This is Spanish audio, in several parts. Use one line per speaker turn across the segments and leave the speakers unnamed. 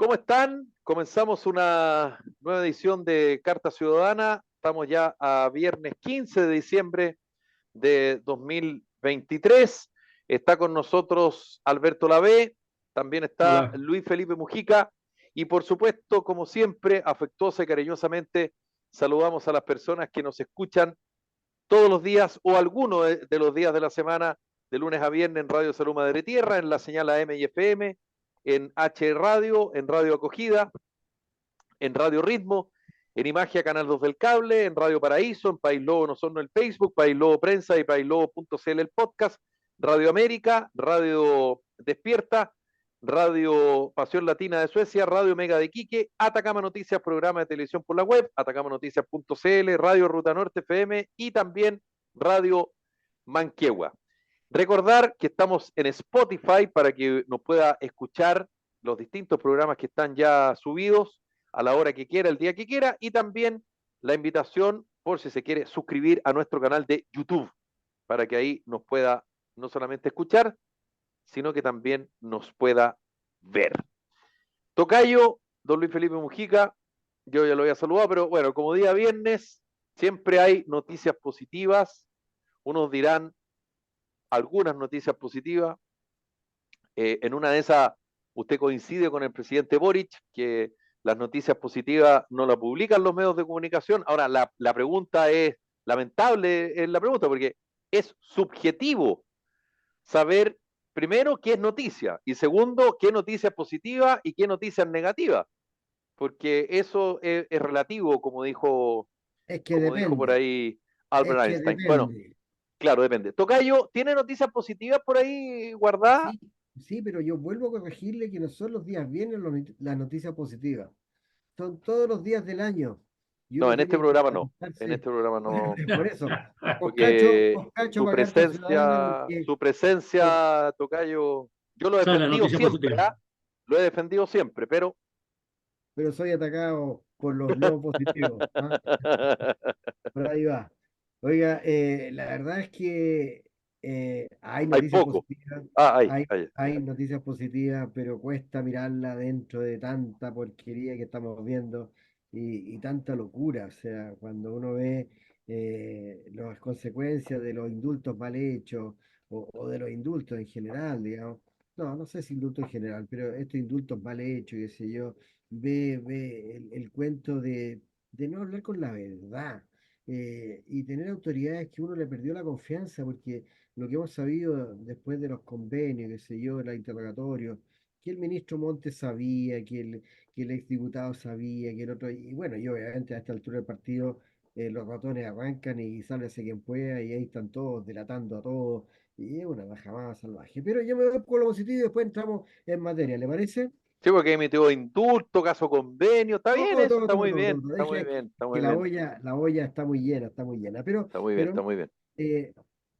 ¿Cómo están? Comenzamos una nueva edición de Carta Ciudadana. Estamos ya a viernes 15 de diciembre de 2023. Está con nosotros Alberto Lavé, también está
Hola.
Luis Felipe Mujica y por supuesto, como siempre, afectuosa y cariñosamente, saludamos a las personas que nos escuchan todos los días o algunos de los días de la semana, de lunes a viernes en Radio Salud Madre Tierra, en la señal AM y FM, en H Radio, en Radio Acogida, en Radio Ritmo, en Imagia Canal 2 del Cable, en Radio Paraíso, en País Lobo Nosorno el Facebook, País Lobo Prensa y paislobo.cl el podcast, Radio América, Radio Despierta, Radio Pasión Latina de Suecia, Radio Mega de Quique, Atacama Noticias, programa de televisión por la web, atacamanoticias.cl, Radio Ruta Norte FM y también Radio Manquehua. Recordar que estamos en Spotify para que nos pueda escuchar los distintos programas que están ya subidos a la hora que quiera, el día que quiera, y también la invitación por si se quiere suscribir a nuestro canal de YouTube, para que ahí nos pueda no solamente escuchar, sino que también nos pueda ver. Tocayo, don Luis Felipe Mujica, yo ya lo había saludado, pero bueno, como día viernes, siempre hay noticias positivas. Unos dirán algunas noticias positivas. En una de esas, usted coincide con el presidente Boric, que las noticias positivas no las publican los medios de comunicación. Ahora, la pregunta es lamentable, es la pregunta, porque es subjetivo saber, primero, qué es noticia, y segundo, qué noticia es positiva y qué noticia es negativa, porque eso es relativo,
Es que
como dijo por
depende,
ahí Albert
es que
Einstein. Bueno,
depende.
claro, depende. Tocayo, ¿tiene noticias positivas por ahí guardadas?
Sí, sí, pero yo vuelvo a corregirle que no son los días viernes las noticias positivas, son todos los días del año. Y
No,
uno
en este
tiene que
programa no. En
preguntarse,
este programa
bueno,
no,
por eso,
porque
os cacho para Carta Ciudadana
su
por-
presencia, Tocayo, yo lo he
Esa es la
defendido
noticia
siempre,
positiva.
¿ah? Lo he defendido siempre, pero
pero soy atacado por los no positivos. ¿Ah? Por ahí va. Oiga, la verdad es que hay
hay
noticias
poco.
positivas,
Ah,
hay noticias positivas, pero cuesta mirarla dentro de tanta porquería que estamos viendo y tanta locura. O sea, cuando uno ve las consecuencias de los indultos mal hechos o de los indultos en general, digamos. No, no sé si indultos en general, pero estos indultos mal hechos, qué sé yo, ve el cuento de no hablar con la verdad y tener autoridades que uno le perdió la confianza, porque lo que hemos sabido después de los convenios, qué sé yo, los interrogatorios, que el ministro Montes sabía, que el exdiputado sabía, que el otro, y bueno, y obviamente a esta altura del partido los ratones arrancan y sálvese quien pueda, y ahí están todos delatando a todos, y es una bajamada salvaje. Pero yo me voy con lo positivo y después entramos en materia, ¿le parece?
sí, porque emitió indulto, caso convenio, está bien
Todo,
eso,
todo,
está
todo,
muy
todo,
bien,
todo.
está
Es
muy bien, está
que
muy bien,
la olla está muy llena, está muy llena.
está muy bien,
Pero
está muy bien.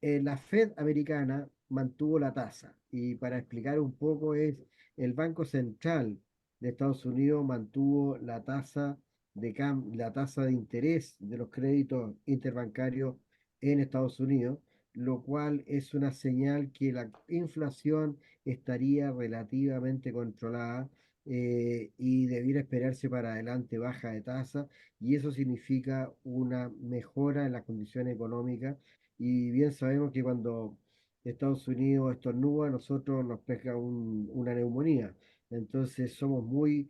eh, la Fed americana mantuvo la tasa. Y para explicar un poco es, el Banco Central de Estados Unidos mantuvo la tasa de interés de los créditos interbancarios en Estados Unidos, lo cual es una señal que la inflación estaría relativamente controlada y debiera esperarse para adelante baja de tasa y eso significa una mejora en las condiciones económicas y bien sabemos que cuando Estados Unidos estornuda, a nosotros nos pesca una neumonía. Entonces somos muy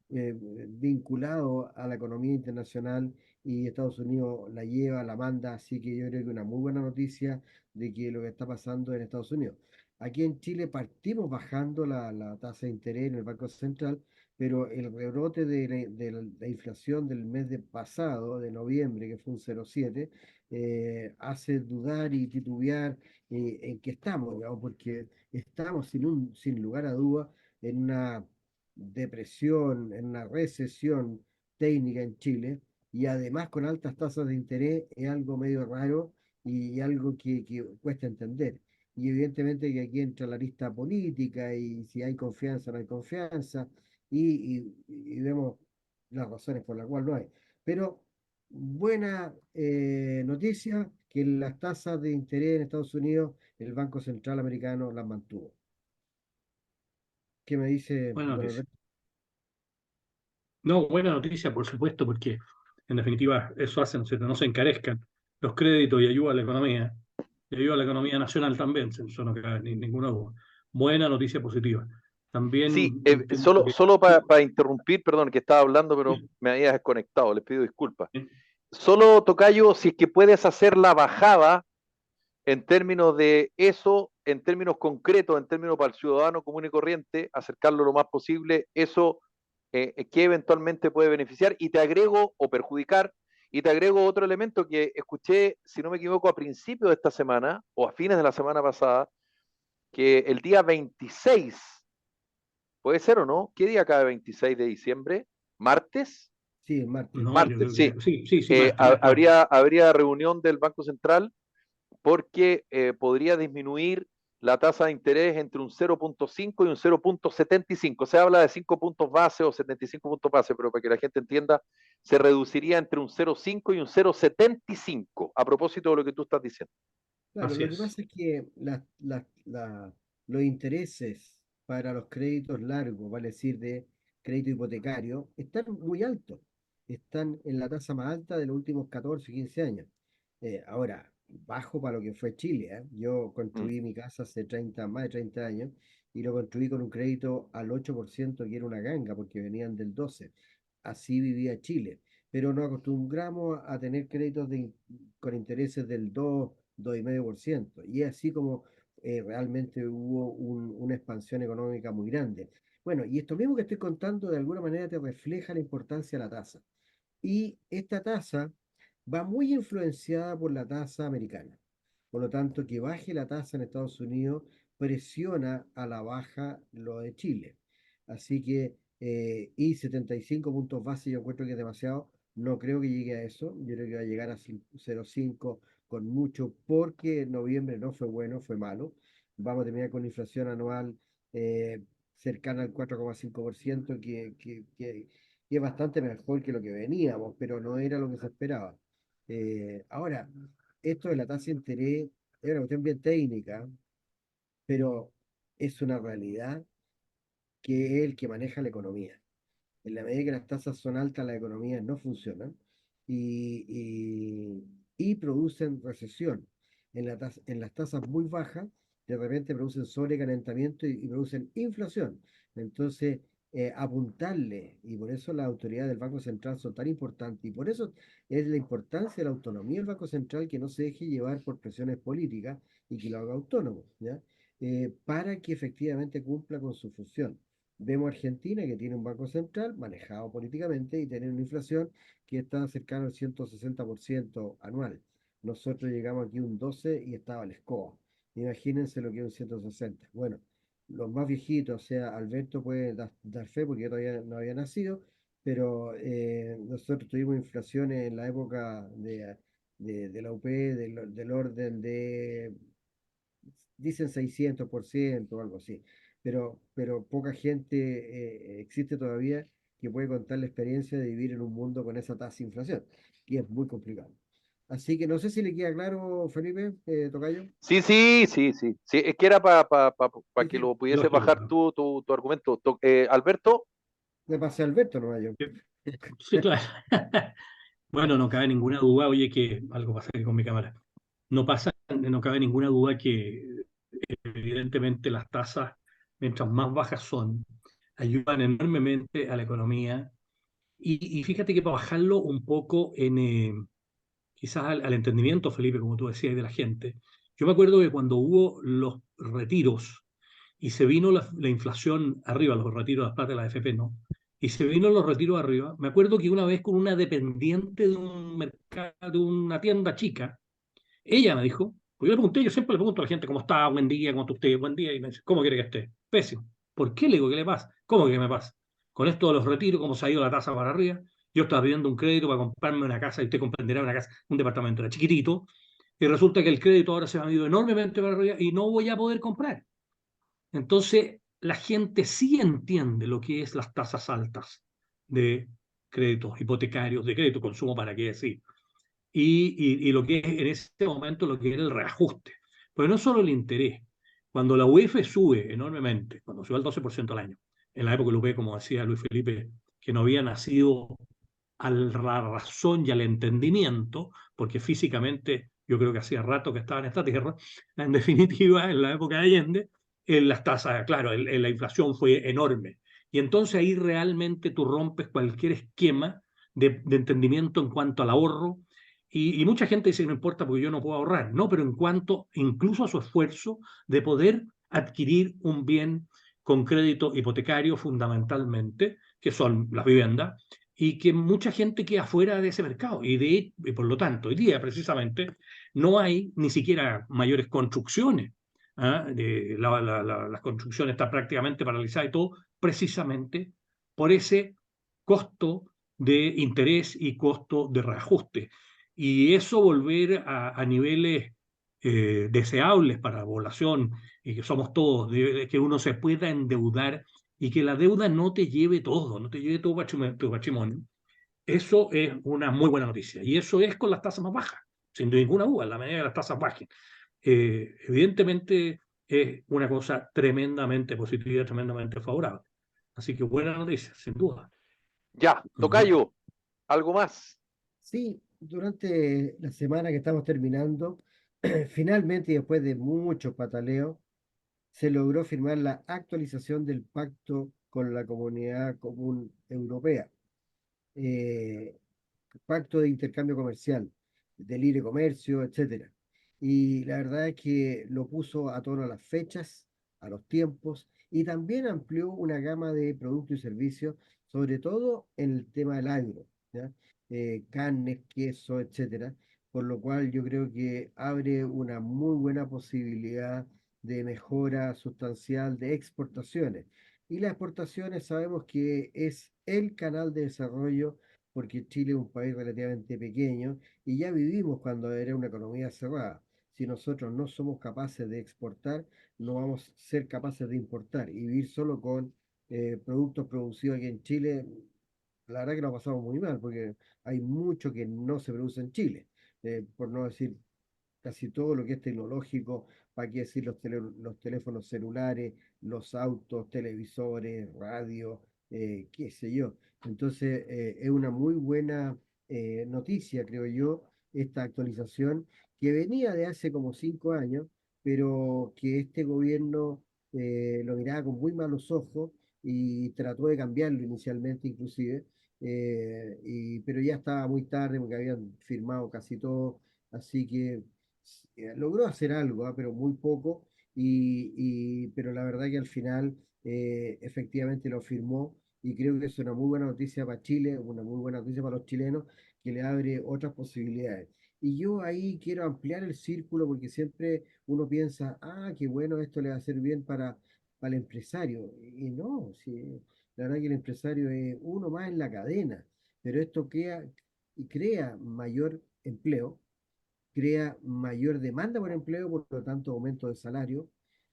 vinculados a la economía internacional y Estados Unidos la lleva, la manda, así que yo creo que una muy buena noticia de que lo que está pasando en Estados Unidos. Aquí en Chile partimos bajando la tasa de interés en el Banco Central, pero el rebrote de la inflación del mes pasado, de noviembre, que fue un 0,7, hace dudar y titubear en qué estamos, digamos, porque estamos sin lugar a duda en una depresión, en una recesión técnica en Chile, y además con altas tasas de interés es algo medio raro y algo que cuesta entender. Y evidentemente que aquí entra la lista política y si hay confianza o no hay confianza y vemos las razones por las cuales no hay. Pero buena noticia que las tasas de interés en Estados Unidos, el Banco Central Americano las mantuvo. ¿Qué me dice
Buena
don
noticia.
Alberto?
No, buena noticia, por supuesto, porque en definitiva eso hace, ¿no es cierto?, no se encarezcan los créditos y ayuda a la economía, y ayuda a la economía nacional también, eso no queda ninguna duda. Buena noticia positiva.
Sí,
También entiendo
solo,
que...
solo para interrumpir, perdón, que estaba hablando, pero
Sí,
me había desconectado, les pido disculpas.
sí.
Solo, Tocayo, si es que puedes hacer la bajada en términos de eso, en términos concretos, en términos para el ciudadano común y corriente, acercarlo lo más posible, eso que eventualmente puede beneficiar y te agrego o perjudicar, y te agrego otro elemento que escuché, si no me equivoco, a principios de esta semana o a fines de la semana pasada, que el día 26, puede ser o no, ¿qué día cae 26 de diciembre? ¿Martes?
Sí, el martes.
No, yo
Martes,
creo
sí.
que sí, sí, sí, martes.
Habría reunión del Banco Central porque podría disminuir la tasa de interés entre un 0,5 y un 0,75. Se habla de 5 puntos base o 75 puntos base, pero para que la gente entienda, se reduciría entre un 0,5 y un 0,75, a propósito de lo que tú estás diciendo.
Claro,
Así
lo que
es.
pasa es que los intereses para los créditos largos, vale decir, de crédito hipotecario, están muy altos. Están en la tasa más alta de los últimos 14, 15 años. Ahora, bajo para lo que fue Chile, ¿eh? Yo
Mm.
construí mi casa hace 30, más de 30 años y lo construí con un crédito al 8%, que era una ganga, porque venían del 12%. Así vivía Chile. Pero nos acostumbramos a tener créditos con intereses del 2, 2,5%. Y es así como realmente hubo una expansión económica muy grande. Bueno, y esto mismo que estoy contando de alguna manera te refleja la importancia de la tasa. Y esta tasa va muy influenciada por la tasa americana. Por lo tanto, que baje la tasa en Estados Unidos presiona a la baja lo de Chile. Así que, y 75 puntos base yo encuentro que es demasiado. No creo que llegue a eso. Yo creo que va a llegar a 0,5 con mucho, porque noviembre no fue bueno, fue malo. Vamos a terminar con inflación anual eh, cercana al 4,5%, que es bastante mejor que lo que veníamos, pero no era lo que se esperaba. Ahora, esto de la tasa de interés es una cuestión bien técnica, pero es una realidad que es el que maneja la economía. En la medida que las tasas son altas, las economías no funcionan y, y producen recesión. En las tasas muy bajas, de repente producen sobrecalentamiento y producen inflación. Entonces, apuntarle, y por eso las autoridades del Banco Central son tan importantes, y por eso es la importancia de la autonomía del Banco Central, que no se deje llevar por presiones políticas y que lo haga autónomo, ¿ya? Para que efectivamente cumpla con su función. Vemos Argentina, que tiene un banco central manejado políticamente y tiene una inflación que está cercana al 160% anual. Nosotros llegamos aquí un 12 y estaba la escoba. Imagínense lo que es un 160. Bueno, los más viejitos, o sea, Alberto puede dar fe porque yo todavía no había nacido, pero nosotros tuvimos inflaciones en la época de la UP del orden de, dicen 600% o algo así, pero poca gente existe todavía que puede contar la experiencia de vivir en un mundo con esa tasa de inflación, y es muy complicado. Así que no sé si le queda claro, Felipe, Tocayo.
Sí, sí, sí, sí, sí, es que era para
Sí,
que
sí,
lo pudieses
Lógico.
bajar tu argumento. Alberto,
me pasé a Alberto, no yo.
Sí, claro. Bueno, no cabe ninguna duda, oye, que algo pasa aquí con mi cámara. No cabe ninguna duda que evidentemente las tasas, mientras más bajas son, ayudan enormemente a la economía. Y fíjate que para bajarlo un poco quizás al entendimiento, Felipe, como tú decías, de la gente, yo me acuerdo que cuando hubo los retiros y se vino la inflación arriba, los retiros de las plata de la AFP, ¿no? Y se vino los retiros arriba. Me acuerdo que una vez con una dependiente de un mercado, de una tienda chica, ella me dijo, pues yo le pregunté, yo siempre le pregunto a la gente cómo está, buen día, cómo está usted, buen día, y me dice, ¿cómo quiere que esté? Pésimo. ¿Por qué le digo que le pasa? ¿Cómo que me pasa? Con esto de los retiros, cómo se ha ido la tasa para arriba, yo estaba pidiendo un crédito para comprarme una casa, y usted comprenderá una casa, un departamento, era chiquitito, y resulta que el crédito ahora se ha ido enormemente para arriba y no voy a poder comprar. Entonces, la gente sí entiende lo que es las tasas altas de créditos hipotecarios, de crédito consumo, para qué decir, y lo que es en este momento lo que era el reajuste. Pero no solo el interés. Cuando la UEF sube enormemente, cuando sube al 12% al año, en la época de la UEF, como decía Luis Felipe, que no había nacido a la razón y al entendimiento, porque físicamente yo creo que hacía rato que estaba en esta tierra, en definitiva, en la época de Allende, las tasas, claro, la inflación fue enorme. Y entonces ahí realmente tú rompes cualquier esquema de entendimiento en cuanto al ahorro. Y mucha gente dice que no importa porque yo no puedo ahorrar. No, pero en cuanto incluso a su esfuerzo de poder adquirir un bien con crédito hipotecario fundamentalmente, que son las viviendas, y que mucha gente queda fuera de ese mercado. Y por lo tanto, hoy día precisamente no hay ni siquiera mayores construcciones. ¿Ah? La construcción está prácticamente paralizada y todo, precisamente por ese costo de interés y costo de reajuste. Y eso volver a niveles deseables para la población, y que somos todos, de que uno se pueda endeudar y que la deuda no te lleve todo, no te lleve todo tu patrimonio. Eso es una muy buena noticia. Y eso es con las tasas más bajas, sin ninguna duda, en la medida que las tasas bajen. Evidentemente es una cosa tremendamente positiva, tremendamente favorable. Así que buena noticia, sin duda.
Ya, tocayo, ¿algo más?
Sí, durante la semana que estamos terminando, finalmente y después de muchos pataleos, se logró firmar la actualización del pacto con la Comunidad Común Europea, eh, pacto de intercambio comercial, de libre comercio, etcétera. Y la verdad es que lo puso a tono a las fechas, a los tiempos, y también amplió una gama de productos y servicios, sobre todo en el tema del agro, ¿ya? Carnes, queso, etcétera. Por lo cual yo creo que abre una muy buena posibilidad de mejora sustancial de exportaciones. Y las exportaciones sabemos que es el canal de desarrollo porque Chile es un país relativamente pequeño y ya vivimos cuando era una economía cerrada. Si nosotros no somos capaces de exportar, no vamos a ser capaces de importar y vivir solo con productos producidos aquí en Chile. La verdad que lo pasamos muy mal porque hay mucho que no se produce en Chile, por no decir casi todo lo que es tecnológico, para qué decir los teléfonos celulares, los autos, televisores, radio, qué sé yo. Entonces, es una muy buena noticia, creo yo, esta actualización que venía de hace como 5 años, pero que este gobierno lo miraba con muy malos ojos y trató de cambiarlo inicialmente inclusive, pero ya estaba muy tarde porque habían firmado casi todo, así que logró hacer algo, pero muy poco, pero la verdad que al final efectivamente lo firmó y creo que es una muy buena noticia para Chile, una muy buena noticia para los chilenos, que le abre otras posibilidades. Y yo ahí quiero ampliar el círculo porque siempre uno piensa, ah, qué bueno, esto le va a hacer bien para el empresario. Y no, sí, la verdad que el empresario es uno más en la cadena, pero esto crea mayor empleo, crea mayor demanda por empleo, por lo tanto aumento de salario.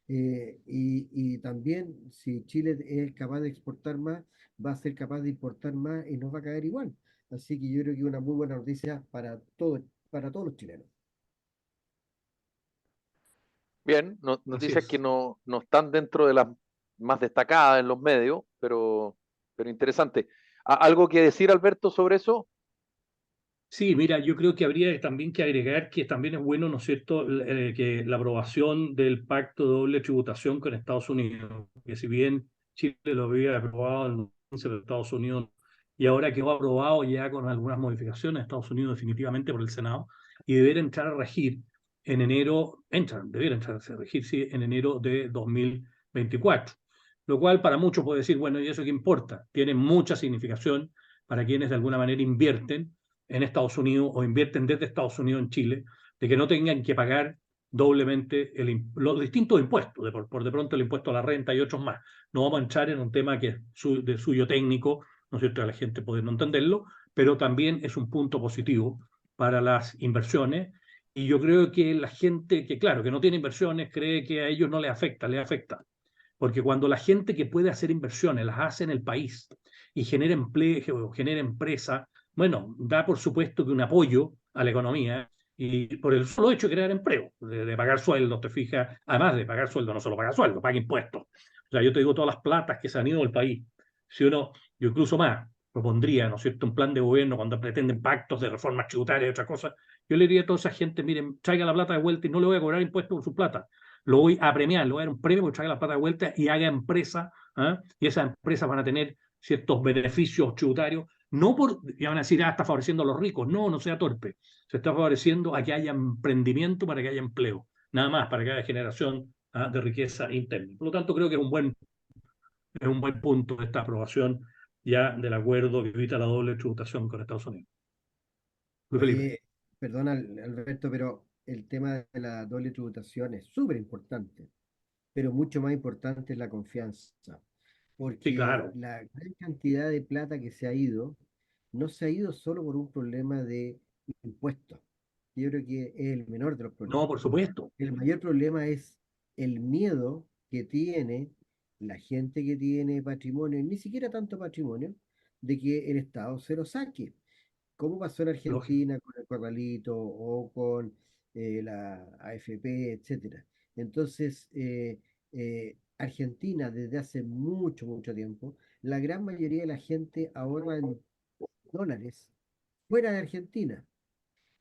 Y también si Chile es capaz de exportar más, va a ser capaz de importar más y nos va a caer igual. Así que yo creo que es una muy buena noticia para todos los chilenos.
Bien,
Así
noticias que
es.
no están dentro de las más destacadas en los medios, pero interesante. ¿Algo que decir, Alberto, sobre eso?
Sí, mira, yo creo que habría también que agregar que también es bueno, ¿no es cierto?, que la aprobación del pacto de doble tributación con Estados Unidos, que si bien Chile lo había aprobado en de Estados Unidos y ahora quedó aprobado ya con algunas modificaciones, Estados Unidos definitivamente por el Senado, y debería entrar a regir en enero, debería entrar a regir, sí, en enero de 2024. Lo cual para muchos puede decir, bueno, ¿y eso qué importa? Tiene mucha significación para quienes de alguna manera invierten en Estados Unidos o invierten desde Estados Unidos en Chile, de que no tengan que pagar doblemente los distintos impuestos, por de pronto el impuesto a la renta y otros más. No vamos a entrar en un tema que es de suyo técnico, ¿no es cierto?, a la gente puede no entenderlo, pero también es un punto positivo para las inversiones. Y yo creo que la gente que, claro, que no tiene inversiones, cree que a ellos no les afecta, les afecta. Porque cuando la gente que puede hacer inversiones las hace en el país y genera empleo, genera empresa, bueno, da por supuesto que un apoyo a la economía y por el solo hecho de crear empleo, de pagar sueldos, te fijas, además de pagar sueldo, no solo paga sueldo, paga impuestos. O sea, yo te digo todas las platas que se han ido del país. Si uno, yo incluso más, propondría, ¿no es cierto?, un plan de gobierno cuando pretenden pactos de reformas tributarias y otra cosa, yo le diría a toda esa gente, miren, traiga la plata de vuelta y no le voy a cobrar impuestos por su plata. Lo voy a premiar, le voy a dar un premio por traiga la plata de vuelta y haga empresa, ¿ah? Y esas empresas van a tener ciertos beneficios tributarios, no por, ya van a decir, está favoreciendo a los ricos. No, no sea torpe. Se está favoreciendo a que haya emprendimiento para que haya empleo, nada más, para que haya generación, de riqueza interna. Por lo tanto, creo que es un buen punto esta aprobación ya del acuerdo que evita la doble tributación con Estados Unidos. Luis Felipe.
Oye, perdona, Alberto, pero el tema de la doble tributación es súper importante, pero mucho más importante es la confianza,
Sí,
porque
claro.
la gran cantidad de plata que se ha ido, no se ha ido solo por un problema de impuestos. Yo creo que es el menor de los
No,
problemas.
por supuesto.
El mayor problema es el miedo que tiene la gente que tiene patrimonio, y ni siquiera tanto patrimonio, de que el Estado se lo saque, como pasó en
Lógico.
Argentina con el Corralito o con la AFP, etcétera. Entonces, Argentina desde hace mucho, mucho tiempo, la gran mayoría de la gente ahorra en dólares fuera de Argentina.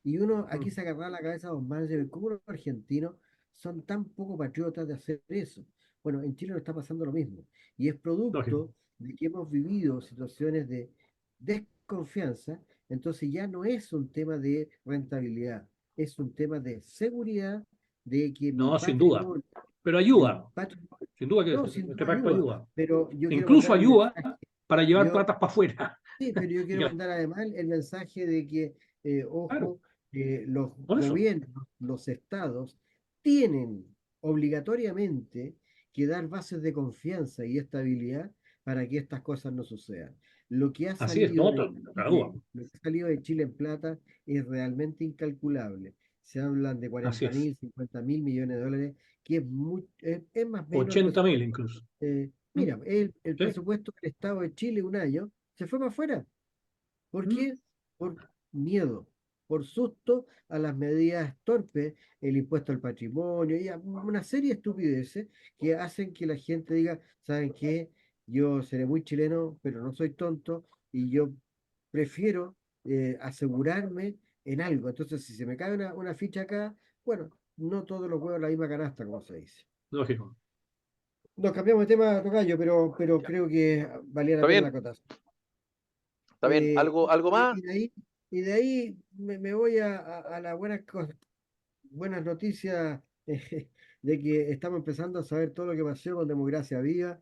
Y uno aquí
Mm,
se agarra la cabeza a dos manos y dice, ¿cómo los argentinos son tan poco patriotas de hacer eso? Bueno, en Chile nos está pasando lo mismo. Y es
lógico.
producto de que hemos vivido situaciones de desconfianza. Entonces ya no es un tema de rentabilidad, es un tema de seguridad, de que mi
No, sin duda.
patrimonio,
Pero
el
ayuda.
patrimonio,
Sin duda que
no, sin
este
duda
pacto
ayuda,
ayuda.
pero yo quiero
Incluso
mandar el
ayuda
mensaje.
para llevar
Yo,
platas para afuera.
Sí, pero yo
Y
quiero mandar además el mensaje de que,
claro,
ojo, los
por eso.
gobiernos, los estados, tienen obligatoriamente que dar bases de confianza y estabilidad para que estas cosas no sucedan. Lo que ha
Así es,
salido
no,
de
no cabe duda.
Chile, lo que ha salido de Chile en plata es realmente incalculable. Se hablan de
Así
40
es.
mil, 50 mil millones de dólares, que es más o menos el
80.000
presupuesto.
incluso. Mm,
Mira, el
sí.
presupuesto del Estado de Chile un año se fue para afuera. ¿Por
Mm,
qué? Por miedo, por susto a las medidas torpes, el impuesto al patrimonio y a una serie de estupideces que hacen que la gente diga, ¿saben qué? Yo seré muy chileno, pero no soy tonto y yo prefiero asegurarme en algo. Entonces, si se me cae una ficha acá, bueno, no todos los huevos en la misma canasta, como se dice.
lógico.
Nos cambiamos de tema, Tocayo, pero
Ya.
creo que valía la
¿Está
pena la
bien?
cotación.
¿Está bien? ¿Algo, algo más?
Y de ahí me voy a las buenas noticias de que estamos empezando a saber todo lo que pasó con Democracia Viva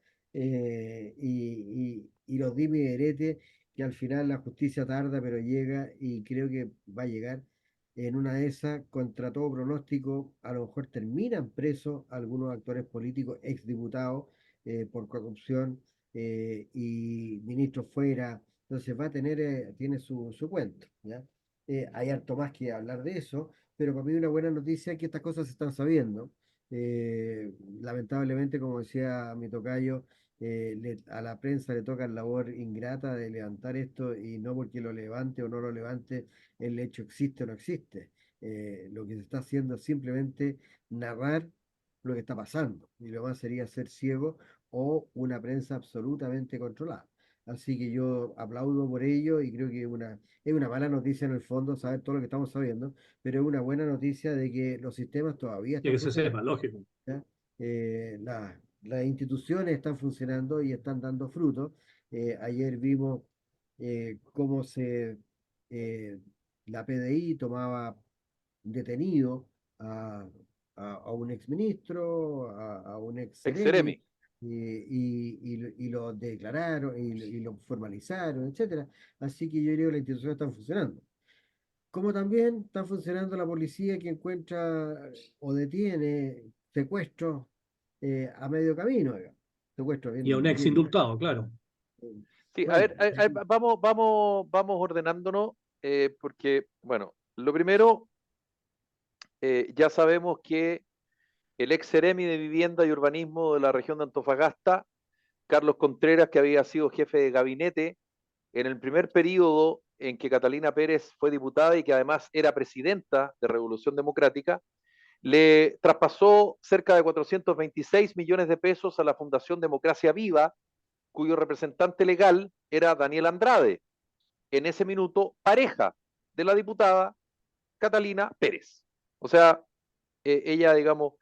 y los dimes y diretes, que al final la justicia tarda, pero llega y creo que va a llegar en una de esas, contra todo pronóstico, a lo mejor terminan presos algunos actores políticos, exdiputados por corrupción y ministros fuera. Entonces va a tener, tiene su cuento, ¿ya? Hay harto más que hablar de eso, pero para mí una buena noticia es que estas cosas se están sabiendo. Lamentablemente, como decía mi tocayo, a la prensa le toca la labor ingrata de levantar esto y no porque lo levante o no lo levante, el hecho existe o no existe. Lo que se está haciendo es simplemente narrar lo que está pasando y lo más sería ser ciego o una prensa absolutamente controlada. Así que yo aplaudo por ello y creo que es una mala noticia en el fondo saber todo lo que estamos sabiendo, pero es una buena noticia de que los sistemas todavía
Y
están
que se
funcionando.
sepa, lógico.
¿Ya? Las instituciones están funcionando y están dando frutos. Ayer vimos cómo eh, la PDI tomaba detenido a, a un exministro, a un ex seremi,
Exeremi.
y lo declararon y lo formalizaron, etcétera. Así que yo creo que las instituciones están funcionando. Como también está funcionando la policía que encuentra o detiene secuestros a medio camino, digamos. Secuestros
Y a un
bien,
ex
bien.
indultado, claro.
Sí,
Bueno,
a ver, vamos ordenándonos, porque, bueno, lo primero, ya sabemos que el ex Seremi de Vivienda y Urbanismo de la región de Antofagasta, Carlos Contreras, que había sido jefe de gabinete en el primer periodo en que Catalina Pérez fue diputada y que además era presidenta de Revolución Democrática, le traspasó cerca de 426 millones de pesos a la Fundación Democracia Viva, cuyo representante legal era Daniel Andrade, en ese minuto pareja de la diputada Catalina Pérez. O sea, ella, digamos,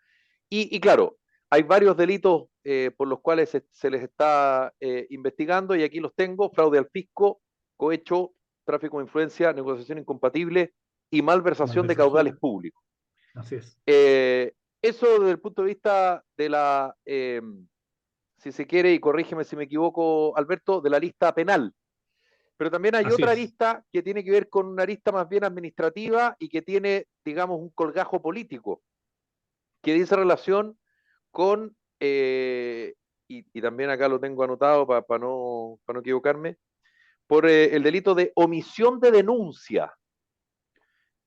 y claro, hay varios delitos por los cuales se les está investigando, y aquí los tengo: fraude al fisco, cohecho, tráfico de influencia, negociación incompatible y malversación de caudales
Malversación,
públicos.
así es.
Eso desde el punto de vista de la, si se quiere, y corrígeme si me equivoco, Alberto, de la lista penal. Pero también hay
Así
otra
es.
arista que tiene que ver con una arista más bien administrativa y que tiene, digamos, un colgajo político, que dice relación con, y también acá lo tengo anotado para no equivocarme, por el delito de omisión de denuncia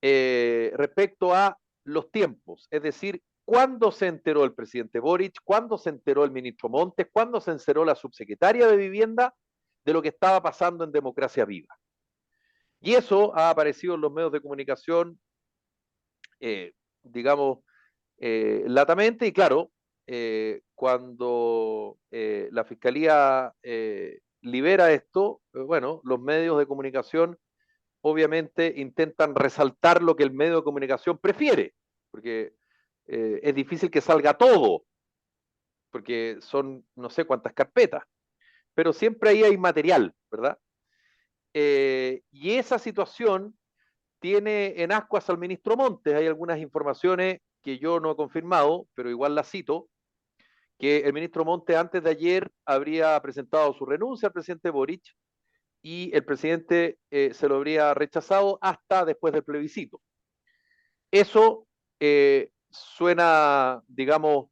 respecto a los tiempos, es decir, cuándo se enteró el presidente Boric, cuándo se enteró el ministro Montes, cuándo se enteró la subsecretaria de Vivienda de lo que estaba pasando en Democracia Viva. Y eso ha aparecido en los medios de comunicación, digamos, latamente, y claro, cuando la Fiscalía libera esto, bueno, los medios de comunicación obviamente intentan resaltar lo que el medio de comunicación prefiere, porque es difícil que salga todo, porque son no sé cuántas carpetas, pero siempre ahí hay material, ¿verdad? Y esa situación tiene en ascuas al ministro Montes. Hay algunas informaciones que yo no he confirmado, pero igual las cito, que el ministro Montes antes de ayer habría presentado su renuncia al presidente Boric, y el presidente se lo habría rechazado hasta después del plebiscito. Eso suena, digamos,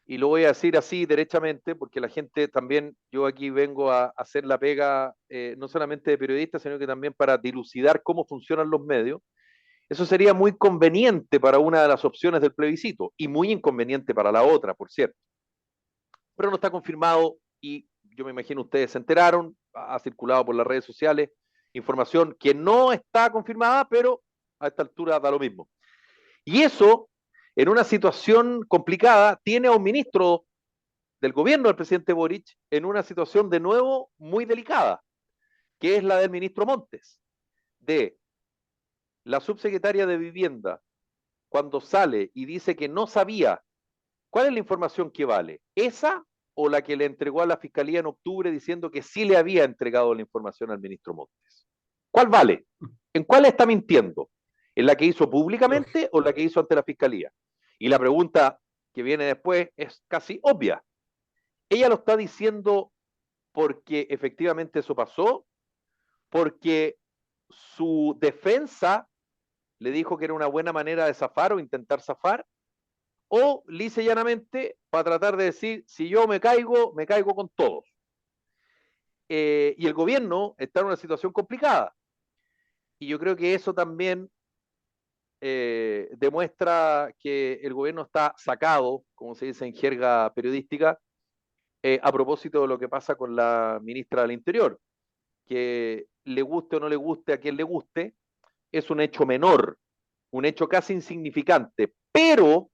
y lo voy a decir así derechamente, porque la gente también, yo aquí vengo a hacer la pega no solamente de periodista, sino que también para dilucidar cómo funcionan los medios. Eso sería muy conveniente para una de las opciones del plebiscito y muy inconveniente para la otra, por cierto. Pero no está confirmado, y yo me imagino ustedes se enteraron, ha circulado por las redes sociales información que no está confirmada, pero a esta altura da lo mismo. Y eso, en una situación complicada, tiene a un ministro del gobierno del presidente Boric en una situación de nuevo muy delicada, que es la del ministro Montes, de la subsecretaria de Vivienda, cuando sale y dice que no sabía. ¿Cuál es la información que vale? ¿Esa o la que le entregó a la Fiscalía en octubre diciendo que sí le había entregado la información al ministro Montes? ¿Cuál vale? ¿En cuál está mintiendo? ¿En la que hizo públicamente o la que hizo ante la Fiscalía? Y la pregunta que viene después es casi obvia. ¿Ella lo está diciendo porque efectivamente eso pasó? ¿Porque su defensa le dijo que era una buena manera de zafar o intentar zafar? ¿O lisa y llanamente para tratar de decir, si yo me caigo con todos? Y el gobierno está en una situación complicada. Y yo creo que eso también demuestra que el gobierno está sacado, como se dice en jerga periodística, a propósito de lo que pasa con la ministra del Interior, que le guste o no le guste a quien le guste, es un hecho menor, un hecho casi insignificante, pero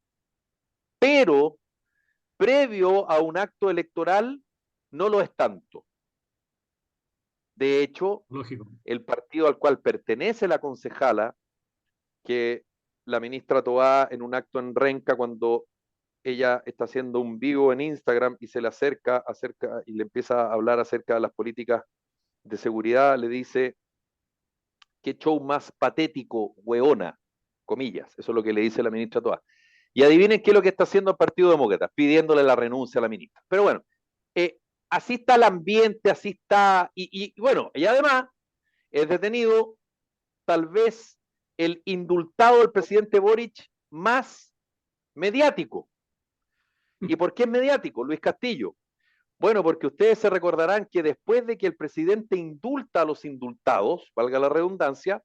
previo a un acto electoral no lo es tanto. De hecho,
Lógico.
el partido al cual pertenece la concejala, que la ministra Toá en un acto en Renca, cuando ella está haciendo un vivo en Instagram y se le acerca y le empieza a hablar acerca de las políticas de seguridad, le dice: qué show más patético, hueona, comillas. Eso es lo que le dice la ministra Toá. Y adivinen qué es lo que está haciendo el Partido Demócrata, pidiéndole la renuncia a la ministra. Pero bueno, eh, así está el ambiente, así está, y bueno, y además es detenido tal vez el indultado del presidente Boric más mediático. ¿Y por qué es mediático? Luis Castillo. Bueno, porque ustedes se recordarán que después de que el presidente indulta a los indultados, valga la redundancia,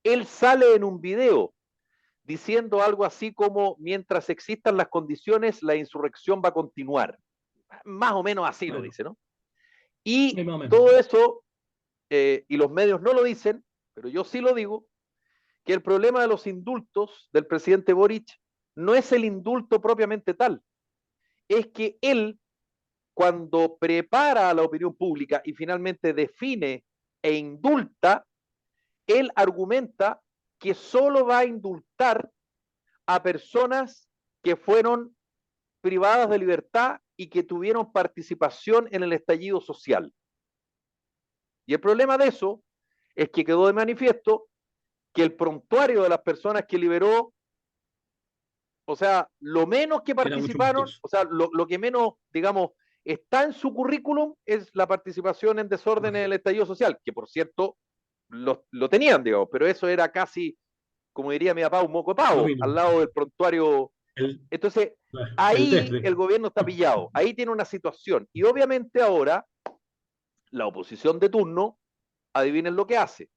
él sale en un video diciendo algo así como: mientras existan las condiciones, la insurrección va a continuar. Más o menos así lo
Bueno,
dice, ¿no? Y
más o menos.
todo eso, y los medios no lo dicen, pero yo sí lo digo, que el problema de los indultos del presidente Boric no es el indulto propiamente tal, es que él cuando prepara a la opinión pública y finalmente define e indulta, él argumenta que solo va a indultar a personas que fueron privadas de libertad y que tuvieron participación en el estallido social. Y el problema de eso es que quedó de manifiesto que el prontuario de las personas que liberó, o sea, lo menos que participaron, o sea, lo que menos, digamos, está en su currículum es la participación en desórdenes del estallido social, que por cierto lo tenían, digamos, pero eso era casi, como diría mi papá, un moco de pavo, al lado del prontuario. Entonces, ahí el gobierno está pillado, ahí tiene una situación. Y obviamente ahora, la oposición de turno, adivinen lo que hace,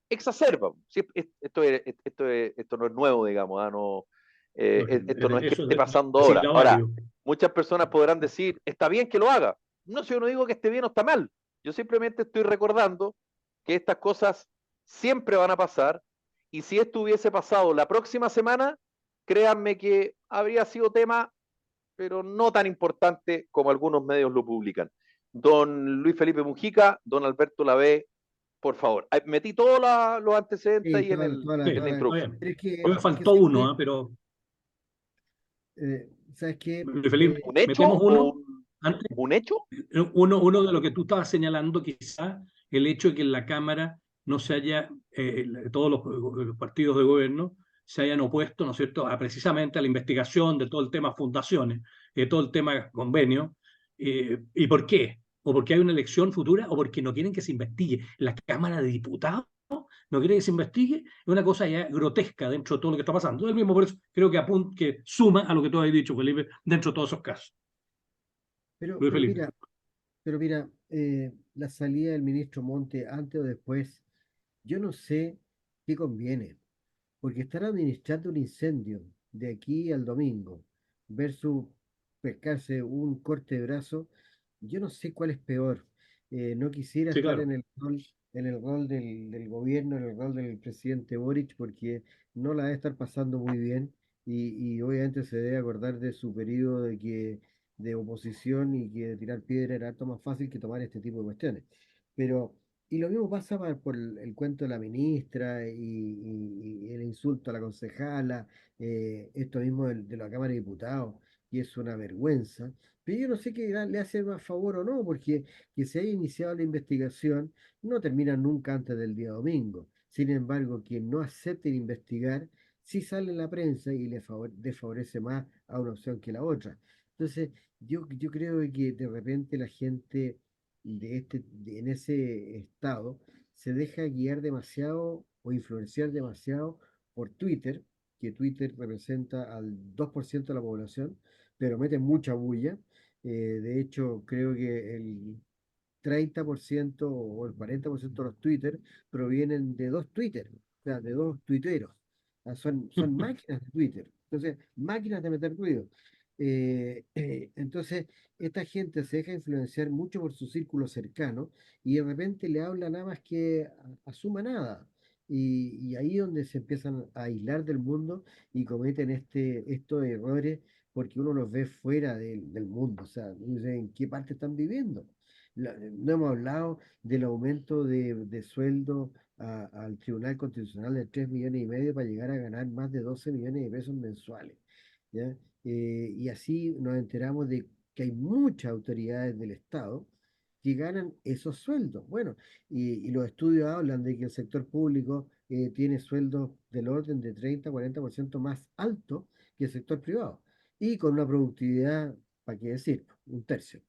exacerba. Esto no es nuevo, digamos, no, esto no es que esté pasando ahora. Ahora, muchas personas podrán decir, está bien que lo haga. No, si yo no digo que esté bien o está mal, yo simplemente estoy recordando que estas cosas siempre van a pasar, y si esto hubiese pasado la próxima semana, créanme que habría sido tema, pero no tan importante como algunos medios lo publican. Don Luis Felipe Mujica, don Alberto Labé, por favor. Metí todos los antecedentes ahí en la introducción.
Hoy me faltó uno, pero...
¿Sabes qué?
Felipe,
¿Un hecho
metemos uno
antes? ¿Un hecho?
Uno de lo que tú estabas señalando, quizás el hecho de que en la Cámara no se haya, todos los partidos de gobierno se hayan opuesto, ¿no es cierto?, precisamente a la investigación de todo el tema fundaciones, de todo el tema convenio. ¿Y por qué? ¿O porque hay una elección futura o porque no quieren que se investigue? La Cámara de Diputados no quiere que se investigue, es una cosa ya grotesca dentro de todo lo que está pasando. El mismo por eso creo que suma a lo que tú has dicho, Felipe, dentro de todos esos casos.
Pero mira, la salida del ministro Monte antes o después, yo no sé qué conviene, porque estar administrando un incendio de aquí al domingo versus pescarse un corte de brazo, yo no sé cuál es peor. No quisiera
Sí,
estar
claro.
en el rol del gobierno, en el rol del presidente Boric, porque no la debe estar pasando muy bien y obviamente se debe acordar de su periodo de oposición y que tirar piedra era harto más fácil que tomar este tipo de cuestiones. Pero y lo mismo pasa por el cuento de la ministra y el insulto a la concejala, esto mismo de la Cámara de Diputados, y es una vergüenza. Pero yo no sé qué le hace más favor o no, porque que se haya iniciado la investigación no termina nunca antes del día domingo. Sin embargo, quien no acepte investigar, sí sale en la prensa y desfavorece más a una opción que la otra. Entonces, yo creo que de repente la gente en ese estado se deja guiar demasiado o influenciar demasiado por Twitter, que Twitter representa al 2% de la población, pero mete mucha bulla. De hecho, creo que el 30% o el 40% de los Twitter provienen de dos Twitter, o sea, de dos tuiteros. Son máquinas de Twitter, entonces, máquinas de meter ruido. Entonces, esta gente se deja influenciar mucho por su círculo cercano y de repente le habla nada más que asuma nada. Y ahí es donde se empiezan a aislar del mundo y cometen estos errores porque uno los ve fuera del mundo, o sea, no sé en qué parte están viviendo. No hemos hablado del aumento de sueldo al Tribunal Constitucional de 3,5 millones para llegar a ganar más de 12 millones de pesos mensuales. ¿Ya? Y así nos enteramos de que hay muchas autoridades del Estado que ganan esos sueldos. Bueno, y los estudios hablan de que el sector público tiene sueldos del orden de 30-40% más alto que el sector privado y con una productividad, ¿para qué decir? Un tercio.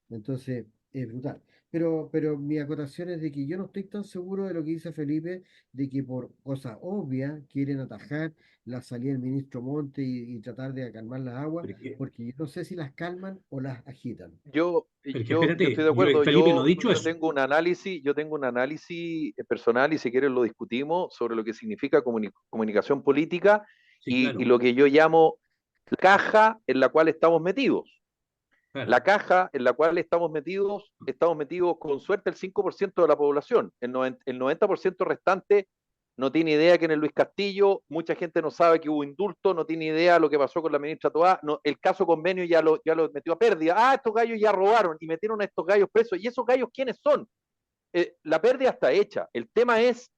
Entonces, es brutal. Pero mi acotación es de que yo no estoy tan seguro de lo que dice Felipe, de que por cosa obvia quieren atajar la salida del ministro Monte y tratar de calmar las aguas, porque yo no sé si las calman o las agitan.
Yo
espérate,
estoy de acuerdo.
Felipe no ha dicho eso.
Tengo un análisis personal, y si quieres lo discutimos, sobre lo que significa comunicación política
Sí,
y
claro,
lo que yo llamo la caja en la cual estamos metidos.
claro.
La caja en la cual estamos metidos con suerte el 5% de la población. El 90% restante no tiene idea que en el Luis Castillo mucha gente no sabe que hubo indulto, no tiene idea lo que pasó con la ministra Toá, no, el caso Convenio ya lo metió a pérdida. Ah, estos gallos ya robaron y metieron a estos gallos presos. ¿Y esos gallos quiénes son? La pérdida está hecha. El tema es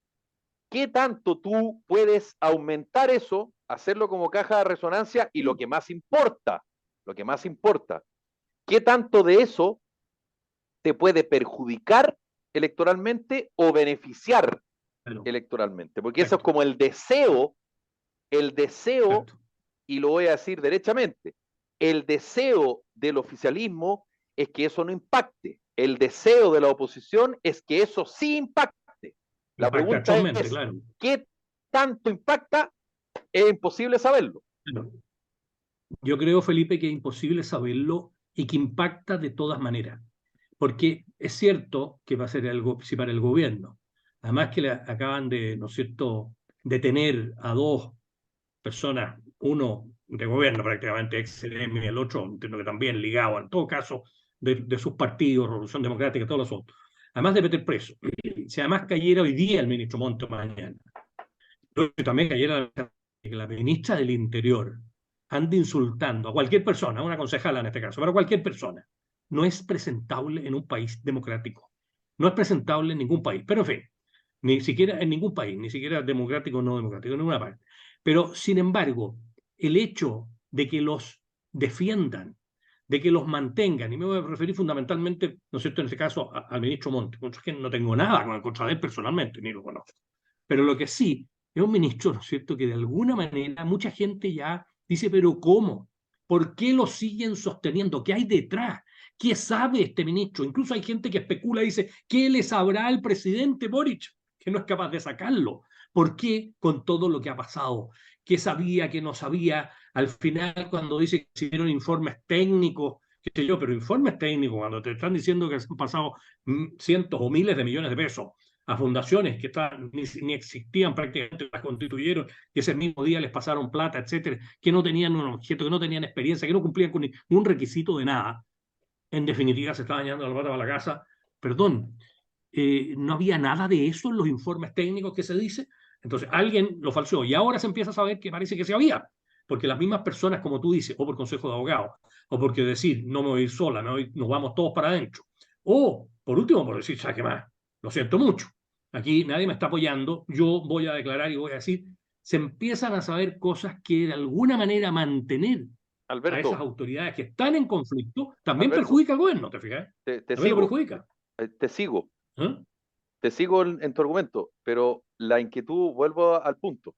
qué tanto tú puedes aumentar eso, hacerlo como caja de resonancia y lo que más importa, qué tanto de eso te puede perjudicar electoralmente o beneficiar
Claro,
electoralmente, porque eso es
exacto,
como el deseo,
exacto.
y lo voy a decir derechamente, el deseo del oficialismo es que eso no impacte, el deseo de la oposición es que eso sí impacte. La
Impacta
pregunta
actualmente,
es,
claro.
¿qué tanto impacta? Es imposible saberlo.
Claro. Yo creo, Felipe, que es imposible saberlo y que impacta de todas maneras. Porque es cierto que va a ser algo si para el gobierno. Además que le acaban de, ¿no es cierto?, detener a dos personas, uno de gobierno prácticamente, ex-CDM, y el otro, entiendo que también ligado, en todo caso, de sus partidos, Revolución Democrática, todos los otros. Además de meter preso. Si además cayera hoy día el ministro Montt mañana, y también cayera la ministra del Interior, ande insultando a cualquier persona, a una concejala en este caso, pero a cualquier persona, no es presentable en un país democrático. No es presentable en ningún país. Pero en fin, ni siquiera en ningún país, ni siquiera democrático o no democrático, en ninguna parte. Pero, sin embargo, el hecho de que los defiendan, de que los mantengan, y me voy a referir fundamentalmente, ¿no es cierto?, en este caso al ministro Montt, que no tengo nada contra él personalmente, ni lo conozco. Pero lo que sí, es un ministro, ¿no es cierto?, que de alguna manera mucha gente ya dice, pero ¿cómo? ¿Por qué lo siguen sosteniendo? ¿Qué hay detrás? ¿Qué sabe este ministro? Incluso hay gente que especula y dice, ¿qué le sabrá el presidente Boric? Que no es capaz de sacarlo. ¿Por qué con todo lo que ha pasado? ¿Qué sabía, qué no sabía? Al final, cuando dice que hicieron informes técnicos, qué sé yo, pero informes técnicos, cuando te están diciendo que se han pasado cientos o miles de millones de pesos a fundaciones que ni existían prácticamente, las constituyeron, que ese mismo día les pasaron plata, etcétera, que no tenían un objeto, que no tenían experiencia, que no cumplían con ningún requisito de nada. En definitiva, se estaba dañando la pata para la casa. Perdón, no había nada de eso en los informes técnicos que se dice. Entonces, alguien lo falseó y ahora se empieza a saber que parece que se había, porque las mismas personas, como tú dices, o por consejo de abogados, o porque decir, no me voy a ir sola, nos vamos todos para adentro, o por último, por decir, ¿sabes qué más? Lo siento mucho, aquí nadie me está apoyando, yo voy a declarar y voy a decir, se empiezan a saber cosas que de alguna manera mantener a esas
Alberto,
autoridades que están en conflicto también
Alberto,
perjudica al gobierno, ¿te fijas?
te
También lo
sigo,
perjudica.
te sigo,
¿Eh?
te sigo en tu argumento, pero la inquietud, vuelvo al punto.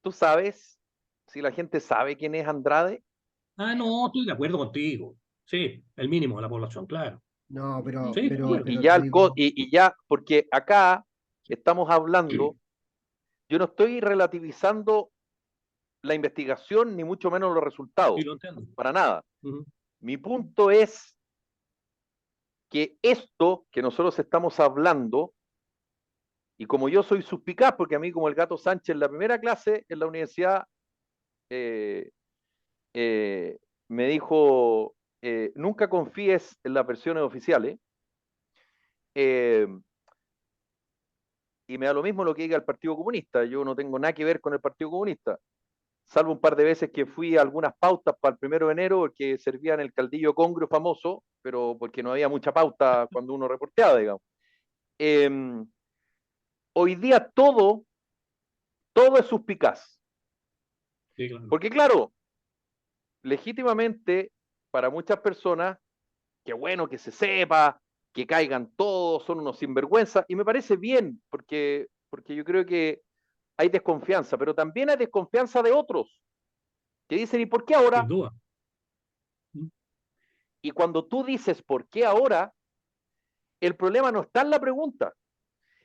¿Tú sabes si la gente sabe quién es Andrade?
Ah, no, estoy de acuerdo contigo. Sí, el mínimo de la población, claro.
No,
Y,
Sí, estoy de acuerdo.
y
pero te
ya,
digo,
y ya, porque acá estamos hablando, yo no estoy relativizando la investigación ni mucho menos los
Sí,
resultados,
lo entiendo.
para nada.
Ujú.
Mi punto es que esto que nosotros estamos hablando, y como yo soy suspicaz, porque a mí como el gato Sánchez en la primera clase en la universidad eh, eh, me dijo, nunca confíes en las versiones oficiales, eh, y me da lo mismo lo que diga el Partido Comunista, yo no tengo nada que ver con el Partido Comunista, salvo un par de veces que fui a algunas pautas para el 1 de enero, porque servían el caldillo congrio famoso, pero porque no había mucha pauta cuando uno reporteaba, digamos. Eh, Hoy día todo es suspicaz,
Sí, claro.
porque claro, legítimamente para muchas personas, qué bueno que se sepa, que caigan todos, son unos sinvergüenzas, y me parece bien, porque yo creo que hay desconfianza, pero también hay desconfianza de otros, que dicen, ¿y por qué
Sin
ahora?
duda. Mm.
Y cuando tú dices, ¿por qué ahora? El problema no está en la pregunta,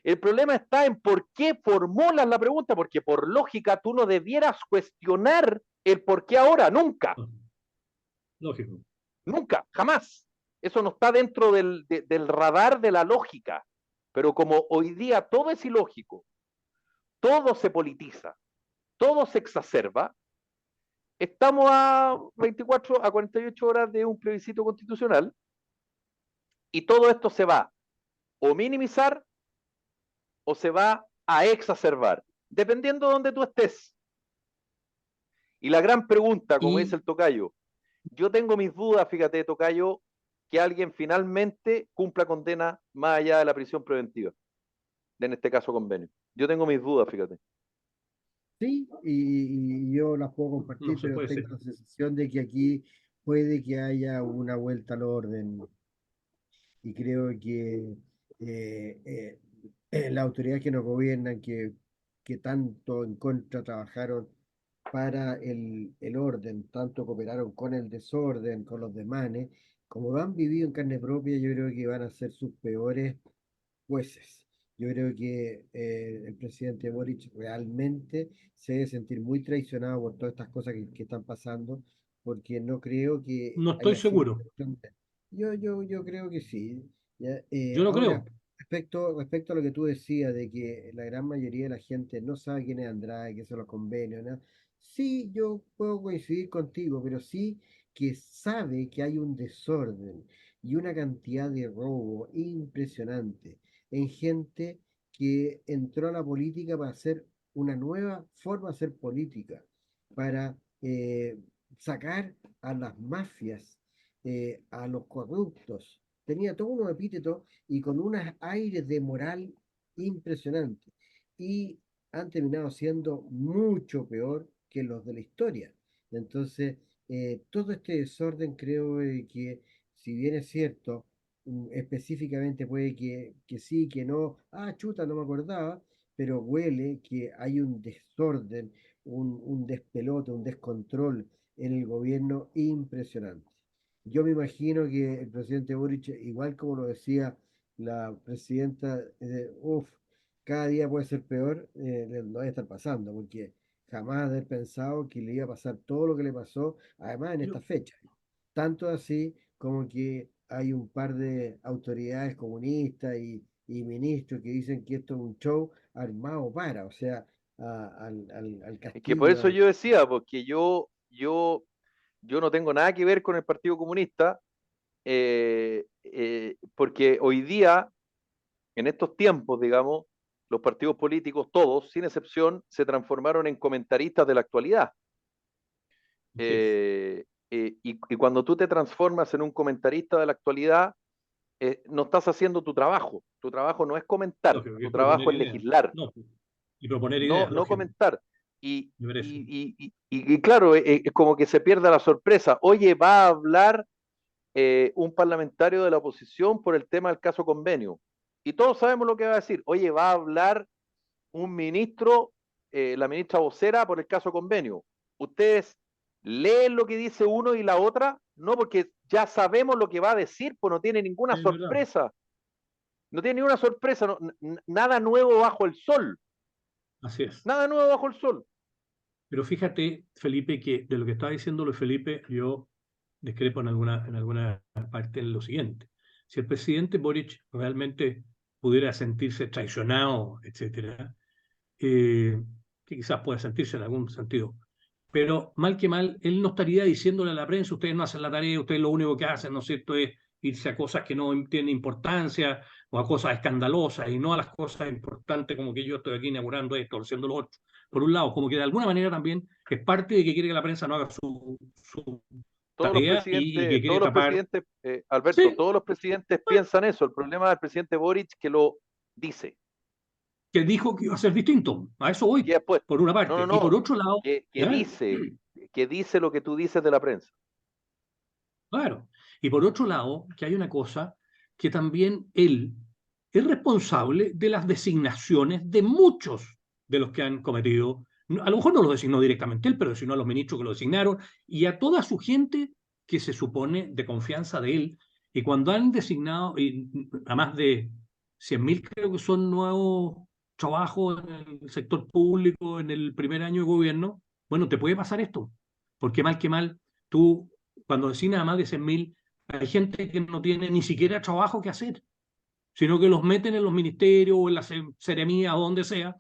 el problema está en por qué formulas la pregunta, porque por lógica tú no debieras cuestionar el por qué ahora, nunca,
Ah, lógico.
nunca, jamás. Eso no está dentro del radar de la lógica. Pero como hoy día todo es ilógico, todo se politiza, todo se exacerba, estamos a 24, a 48 horas de un plebiscito constitucional y todo esto se va o minimizar o se va a exacerbar, dependiendo de donde tú estés. Y la gran pregunta, como dice el tocayo, yo tengo mis dudas, fíjate, tocayo, que alguien finalmente cumpla condena más allá de la prisión preventiva, en este caso convenio. Yo tengo mis dudas, fíjate.
Sí, y yo las puedo
No
compartir,
se
pero
puede
tengo
decir.
la sensación de que aquí puede que haya una vuelta al orden y creo que las autoridades que nos gobiernan, que tanto en contra trabajaron para el orden, tanto cooperaron con el desorden, con los demanes, como lo han vivido en carne propia, yo creo que van a ser sus peores jueces. Yo creo que el presidente Boric realmente se debe sentir muy traicionado por todas estas cosas que están pasando, porque no creo que
No estoy
haya sido
seguro.
cuestión de- yo creo que sí. ¿Ya?
Yo lo
Ahora,
creo.
respecto a lo que tú decías de que la gran mayoría de la gente no sabe quién es Andrade, qué son los convenios, ¿no? Sí, yo puedo coincidir contigo, pero sí que sabe que hay un desorden y una cantidad de robo impresionante en gente que entró a la política para hacer una nueva forma de hacer política, para sacar a las mafias, a los corruptos. Tenía todo unos epítetos y con unos aires de moral impresionantes. Y han terminado siendo mucho peor que los de la historia. Entonces, todo este desorden creo que, si bien es cierto, específicamente puede que sí, que no, ah, chuta, no me acordaba, pero huele que hay un desorden, un despelote, un descontrol en el gobierno impresionante. Yo me imagino que el presidente Boric, igual como lo decía la presidenta, uff, cada día puede ser peor, lo debe estar pasando, porque jamás haber pensado que le iba a pasar todo lo que le pasó, además en esta
Yo,
fecha. Tanto así como que hay un par de autoridades comunistas y ministros que dicen que esto es un show armado para, o sea, al
Es que por
Castillo,
eso yo decía, porque yo no tengo nada que ver con el Partido Comunista, porque hoy día, en estos tiempos, digamos, los partidos políticos, todos, sin excepción, se transformaron en comentaristas de la actualidad.
así es.
Y cuando tú te transformas en un comentarista de la actualidad, no estás haciendo tu trabajo. Tu trabajo no es comentar,
Lógico, que
tu
es proponer
trabajo es
ideas.
legislar,
No, y proponer
no,
ideas,
no
lógico.
comentar. Y,
Me parece.
y claro, es como que se pierde la sorpresa. Oye, va a hablar un parlamentario de la oposición por el tema del caso convenio. Y todos sabemos lo que va a decir. Oye, va a hablar un ministro, la ministra vocera por el caso convenio. ¿Ustedes leen lo que dice uno y la otra? No, porque ya sabemos lo que va a decir, pues no tiene ninguna
Es verdad.
sorpresa. No tiene ninguna sorpresa, no, nada nuevo bajo el sol.
Así es.
Nada nuevo bajo el sol.
Pero fíjate, Felipe, que de lo que está diciendo Luis Felipe, yo discrepo en alguna parte en lo siguiente. Si el presidente Boric realmente pudiera sentirse traicionado, etcétera, que quizás pueda sentirse en algún sentido, pero mal que mal, él no estaría diciéndole a la prensa, ustedes no hacen la tarea, ustedes lo único que hacen, ¿no es cierto?, es irse a cosas que no tienen importancia o a cosas escandalosas y no a las cosas importantes como que yo estoy aquí inaugurando esto, haciendo lo otro. Por un lado, como que de alguna manera también es parte de que quiere que la prensa no haga su tarea y que quiere tapar.
Alberto,
Sí,
todos los presidentes
bueno,
piensan eso. El problema del presidente Boric que lo dice,
que dijo que iba a ser distinto. A eso voy,
que después,
por una
no,
parte.
no,
Y por
no,
otro lado,
que
¿ya?
dice lo que tú dices de la prensa.
Claro. Y por otro lado, que hay una cosa que también él es responsable de las designaciones de muchos de los que han cometido. A lo mejor no lo designó directamente él, pero designó a los ministros que lo designaron y a toda su gente que se supone de confianza de él. Y cuando han designado a más de 100.000, creo que son nuevos trabajos en el sector público en el primer año de gobierno, bueno, te puede pasar esto. Porque mal que mal, tú cuando designas a más de 100.000, hay gente que no tiene ni siquiera trabajo que hacer, sino que los meten en los ministerios o en las seremías o donde sea,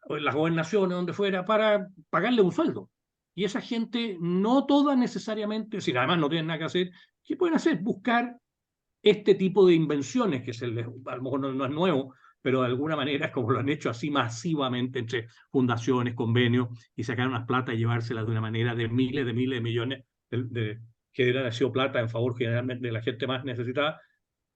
o en las gobernaciones, donde fuera, para pagarle un sueldo. Y esa gente, no toda necesariamente, si además no tienen nada que hacer, ¿qué pueden hacer? Buscar este tipo de invenciones, que a lo mejor no es nuevo, pero de alguna manera, como lo han hecho así masivamente entre fundaciones, convenios, y sacar unas plata y llevárselas de una manera de miles de millones, que hubiera sido plata en favor generalmente de la gente más necesitada,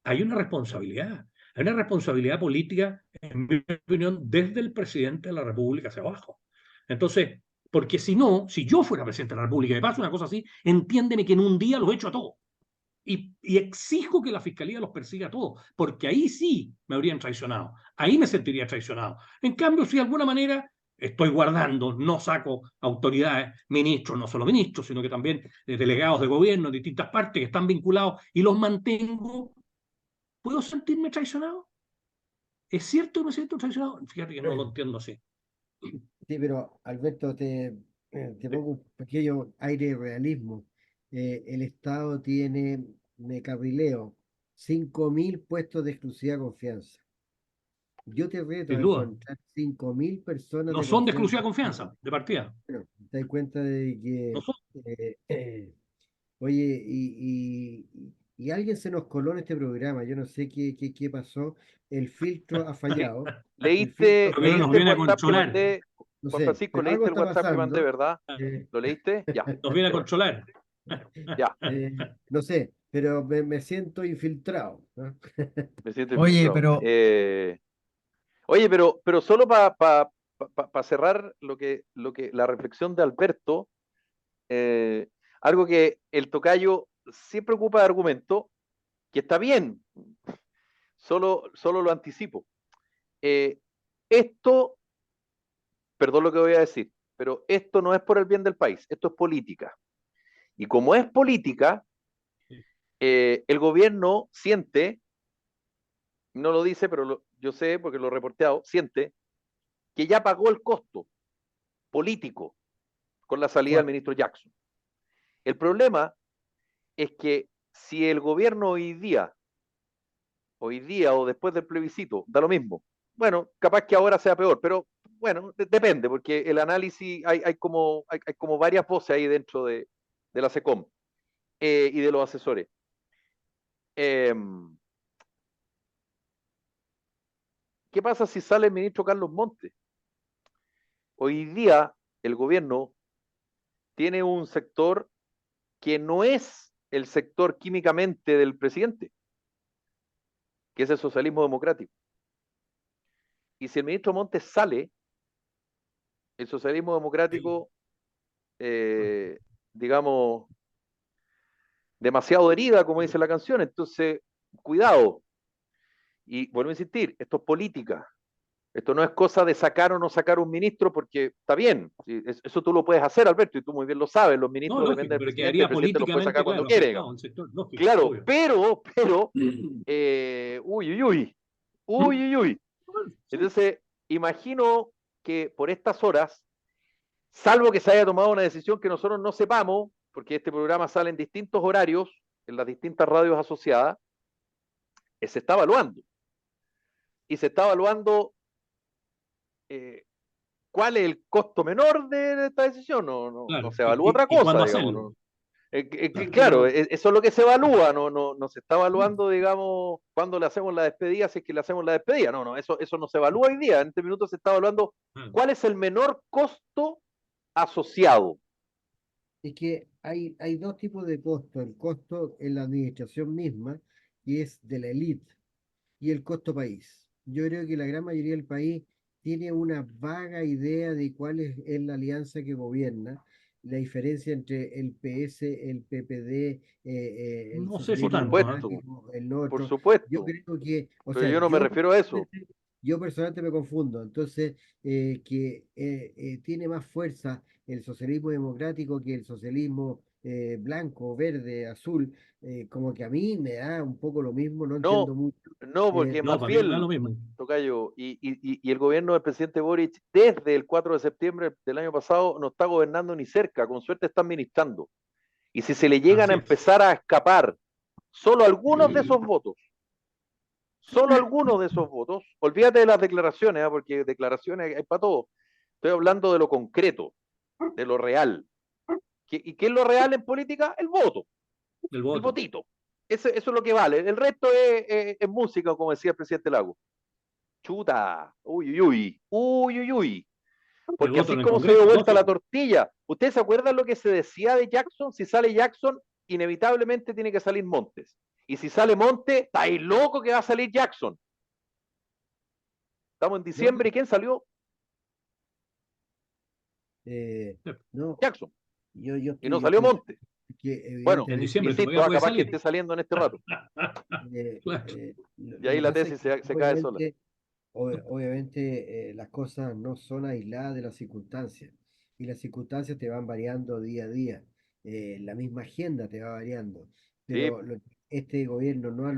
hay una responsabilidad política, en mi opinión, desde el presidente de la República hacia abajo. Entonces, porque si no, si yo fuera presidente de la República y me pasa una cosa así, entiéndeme que en un día los echo a todos. Y exijo que la fiscalía los persiga a todos, porque ahí sí me habrían traicionado, ahí me sentiría traicionado. En cambio, si de alguna manera estoy guardando, no saco autoridades, ministros, no solo ministros, sino que también delegados de gobierno de distintas partes que están vinculados y los mantengo, ¿puedo sentirme traicionado? ¿Es cierto que me siento traicionado? Fíjate que no lo entiendo así.
Sí, pero Alberto, te pongo un pequeño aire de realismo. El Estado tiene, me cabrileo, 5.000 puestos de exclusiva confianza. Yo te reto
Sin
a
duda.
encontrar 5.000 personas
No
de
son de
confianza.
exclusiva confianza, de partida.
Bueno, te das cuenta de
No
que,
son.
oye, y alguien se nos coló en este programa. Yo no sé qué pasó. El filtro ha fallado. El filtro ha
¿Leíste,
Pero nos
leíste
fallado.
el
viene a
WhatsApp que
controlar.
mandé?
No
Juan
sé,
Francisco,
pero algo
¿leíste el
está
WhatsApp que mandé,
pasando.
verdad?
eh,
¿Lo leíste? Ya,
Nos viene a
qué bueno.
controlar.
Ya,
no sé, pero me siento infiltrado, ¿no?
me siento
Oye,
infiltrado.
pero
Oye, pero solo para cerrar la reflexión de Alberto, eh, algo que el tocayo siempre ocupa de argumento, que está bien, solo lo anticipo. Eh, esto, perdón lo que voy a decir, pero esto no es por el bien del país, esto es política. Y como es política, el gobierno siente, no lo dice, pero yo sé porque lo he reporteado, siente que ya pagó el costo político con la salida del
¿cuál?
ministro Jackson. El problema es que si el gobierno hoy día o después del plebiscito, da lo mismo. Bueno, capaz que ahora sea peor, pero bueno, depende, porque el análisis, hay como varias voces ahí dentro de la SECOM y de los asesores. Eh, ¿Qué pasa si sale el ministro Carlos Montes? Hoy día el gobierno tiene un sector que no es el sector químicamente del presidente, que es el socialismo democrático. Y si el ministro Montes sale, el socialismo democrático, eh, digamos, demasiado herida, como dice la canción. Entonces, cuidado. Y vuelvo a insistir, esto es política. Esto no es cosa de sacar o no sacar un ministro, porque está bien. ¿Sí? Eso tú lo puedes hacer, Alberto, y tú muy bien lo sabes. Los
No,
ministros
lógico,
dependen del
pero
presidente, el
quedaría
presidente los puede sacar
políticamente,
cuando
claro,
quiere, digamos.
afectado un sector, lógico,
Claro,
obvio.
uy.
Sí.
Entonces, imagino que por estas horas, salvo que se haya tomado una decisión que nosotros no sepamos, porque este programa sale en distintos horarios, en las distintas radios asociadas, se está evaluando. Y se está evaluando eh, cuál es el costo menor de esta decisión. No
Claro.
se evalúa otra
¿Y
cosa,
cuándo
digamos.
hacerlo?
¿No?
Claro.
Claro, eso es lo que se evalúa, no se está evaluando, digamos, cuándo le hacemos la despedida, si es que le hacemos la despedida. No, eso no se evalúa hoy día. En este minuto se está evaluando
Claro.
cuál es el menor costo asociado.
Es que hay dos tipos de costo. El costo en la administración misma, que es de la élite, y el costo país. Yo creo que la gran mayoría del país tiene una vaga idea de cuál es la alianza que gobierna, la diferencia entre el PS, el PPD, el
No sé si
Por
socialismo
tanto, ¿eh?
supuesto,
democrático, el
por
otro. Yo
supuesto,
creo que, o
pero
sea,
yo no me refiero a eso.
yo personalmente me confundo. Entonces, tiene más fuerza el socialismo democrático que el socialismo blanco, verde, azul. Como que a mí me da un poco lo mismo, no entiendo
No,
mucho.
no, porque es
No,
más
para mí me da lo
fiel,
mismo.
Tocayo, y el gobierno del presidente Boric, desde el 4 de septiembre del año pasado, no está gobernando ni cerca, con suerte está administrando. Y si se le llegan a
Así es.
empezar a escapar solo algunos de esos votos, solo algunos de esos votos, olvídate de las declaraciones, ¿eh? Porque declaraciones hay para todo. Estoy hablando de lo concreto, de lo real. ¿Y qué es lo real en política? El voto,
El
el
voto.
votito. Eso es lo que vale. El resto es música, como decía el presidente Lago. Chuta, uy, uy, uy, uy, uy, uy.
El
Porque
voto
así
en el
como se dio
Congreso,
vuelta la
lógico.
tortilla, ¿ustedes se acuerdan lo que se decía de Jackson? Si sale Jackson, inevitablemente tiene que salir Montes. Y si sale Montes, estáis loco que va a salir Jackson. Estamos en
No,
diciembre y ¿quién salió?
eh, no,
Jackson.
yo
Y no
estoy, yo
salió
estoy
Montes.
que
Bueno,
En
evidentemente
diciembre
insisto,
todavía puede
capaz que
salir.
esté saliendo en este rato.
Claro.
Y
lo
ahí
que
la
pasa es
tesis
que
se cae sola.
obviamente las cosas no son aisladas de las circunstancias y las circunstancias te van variando día a día. La misma agenda te va variando,
Sí,
pero lo que este gobierno no ha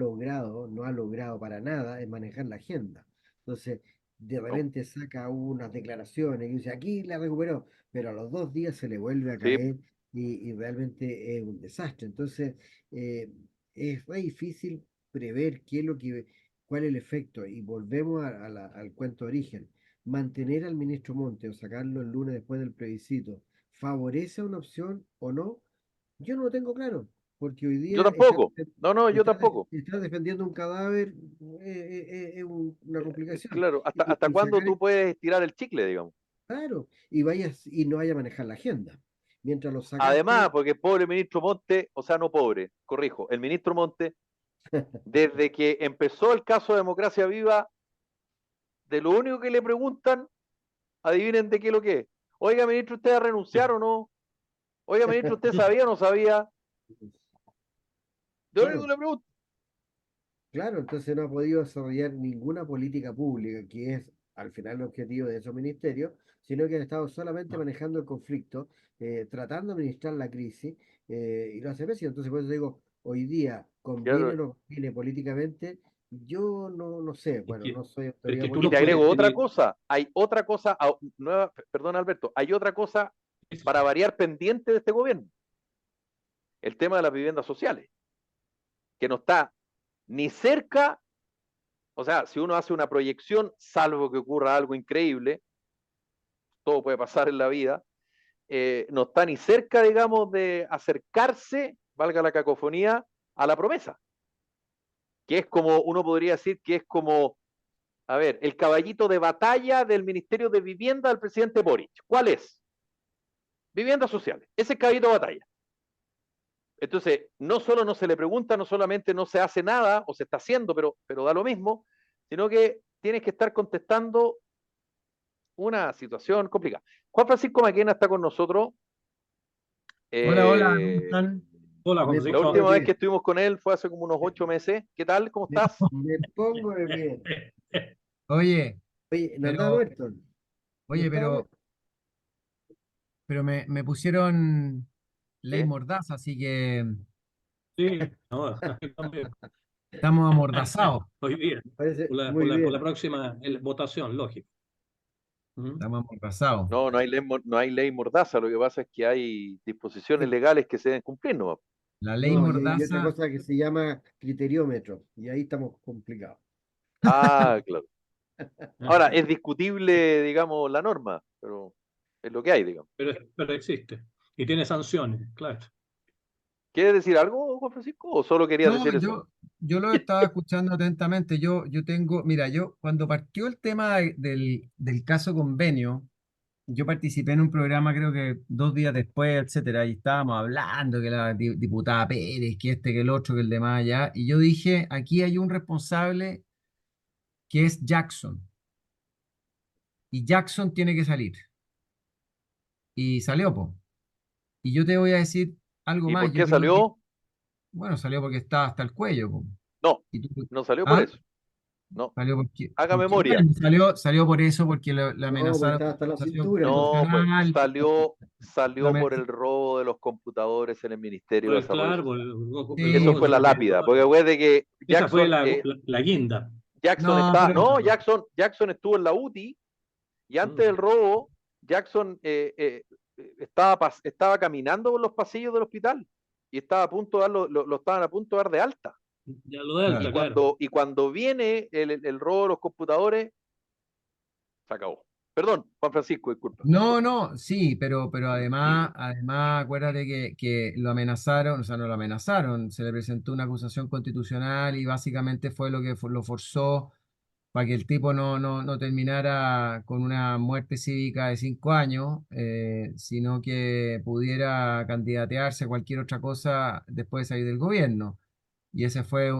logrado para nada es manejar la agenda. Entonces, de
no,
repente saca unas declaraciones y dice, aquí la recuperó, pero a los 2 días se le vuelve a
sí,
caer y realmente es un desastre. Entonces, eh, es muy difícil prever cuál es el efecto. Y volvemos al cuento de origen. Mantener al ministro Monte o sacarlo el lunes después del plebiscito, ¿favorece una opción o no? Yo no lo tengo claro, porque hoy
yo
día
tampoco. No, no, yo tampoco.
estar defendiendo un cadáver es una complicación.
Claro, ¿hasta
Y
cuándo
sacar,
tú puedes estirar el chicle, digamos?
claro, y no vaya a manejar la agenda. Mientras lo
Además,
sacaste,
porque el pobre ministro Monte, o sea, no pobre, corrijo, el ministro Monte, desde que empezó el caso de Democracia Viva, de lo único que le preguntan, adivinen de qué es lo que es. Oiga, ministro, ¿usted va a renunciar o no? Oiga, ministro, ¿usted sabía o no sabía? De lo único
claro,
que le preguntan.
claro, entonces no ha podido desarrollar ninguna política pública, que es al final el objetivo de esos ministerios, sino que han estado solamente
No.
manejando el conflicto, tratando de administrar la crisis, y lo hace pésimo. Entonces, por eso digo, hoy día, ¿conviene o
Claro,
no conviene políticamente? Yo no sé,
Es
bueno,
que,
no soy
pero es
autoridad
que tú
y
no
te
política.
agrego
puedes
otra
tener.
cosa, hay otra cosa, nueva, perdón Alberto, hay otra cosa para variar pendiente de este gobierno, el tema de las viviendas sociales, que no está ni cerca, o sea, si uno hace una proyección, salvo que ocurra algo increíble, todo puede pasar en la vida, no está ni cerca, digamos, de acercarse, valga la cacofonía, a la promesa, que es como, uno podría decir que es como, a ver, el caballito de batalla del Ministerio de Vivienda del presidente Boric. ¿Cuál es? Viviendas sociales. Ese es el caballito de batalla. Entonces, no solo no se le pregunta, no solamente no se hace nada, o se está haciendo, pero da lo mismo, sino que tienes que estar contestando una situación complicada. Juan Francisco Maquena está con nosotros.
Hola, hola, ¿cómo
Eh,
están?
Hola, Juan
Me
la
pongo de
Francisco.
última vez que
pie,
estuvimos con él fue hace como unos 8 meses. ¿Qué tal? ¿Cómo
me,
estás?
me pongo de pie.
Oye,
Oye, no andaba
pero,
muerto, no
oye,
estaba
pero,
muerto.
pero me pusieron ley
¿Qué?
mordaza, así que
Sí, no, también.
estamos amordazados.
Hoy día,
Parece
por
muy
la, por la
bien.
próxima votación, lógico. ¿Mm?
Estamos amordazados.
No, no hay ley mordaza. Lo que pasa es que hay disposiciones legales que se deben cumplir, ¿no?
La ley
No, y hay otra
mordaza,
cosa que se llama criteriómetro, y ahí estamos complicados.
Ah, claro.
Ah,
Ahora, es discutible, digamos, la norma, pero es lo que hay, digamos.
pero existe. Y tiene sanciones, claro.
¿Quieres decir algo, Juan Francisco, o solo querías
no,
decir eso?
yo lo estaba escuchando atentamente. Yo tengo, mira, yo cuando partió el tema del caso convenio, yo participé en un programa creo que 2 días después, etcétera, y estábamos hablando que la diputada Pérez, que este, que el otro, que el demás allá, y yo dije, aquí hay un responsable que es Jackson, y Jackson tiene que salir. Y salió, po. Y yo te voy a decir algo
¿Y
más,
por
yo
qué
creo que,
salió?
bueno, salió porque estaba hasta el cuello, po.
No,
Y tú-
no salió por
¿Ah?
eso. No,
Salió
haga memoria.
bueno, salió por eso, porque le
No, pues
amenazaron
está
con
hasta la
acusación
cintura, pues.
No, pues
constitucional, la
salió por
amenaza-
el robo de los computadores en el Ministerio de
Pues
Desarrollo
claro,
Social.
el
Eso
sí,
robo de
fue la lápida, porque
supercomputadores.
fue de que
Esa fue la guinda.
no, pero
Jackson estuvo en la UTI y antes
Mm.
del robo, Jackson estaba caminando por los pasillos del hospital y estaba a punto de lo estaban a punto de dar de alta.
Ya lo de
Y
alta,
claro.
claro.
cuando viene el robo de los computadores, se acabó. Perdón, Juan Francisco, disculpa.
No, no, sí, pero además, acuérdate que lo amenazaron, o sea, no lo amenazaron, se le presentó una acusación constitucional y básicamente fue lo que lo forzó para que el tipo no terminara con una muerte cívica de 5 años, sino que pudiera candidatearse a cualquier otra cosa después de salir del gobierno. Y ese fue,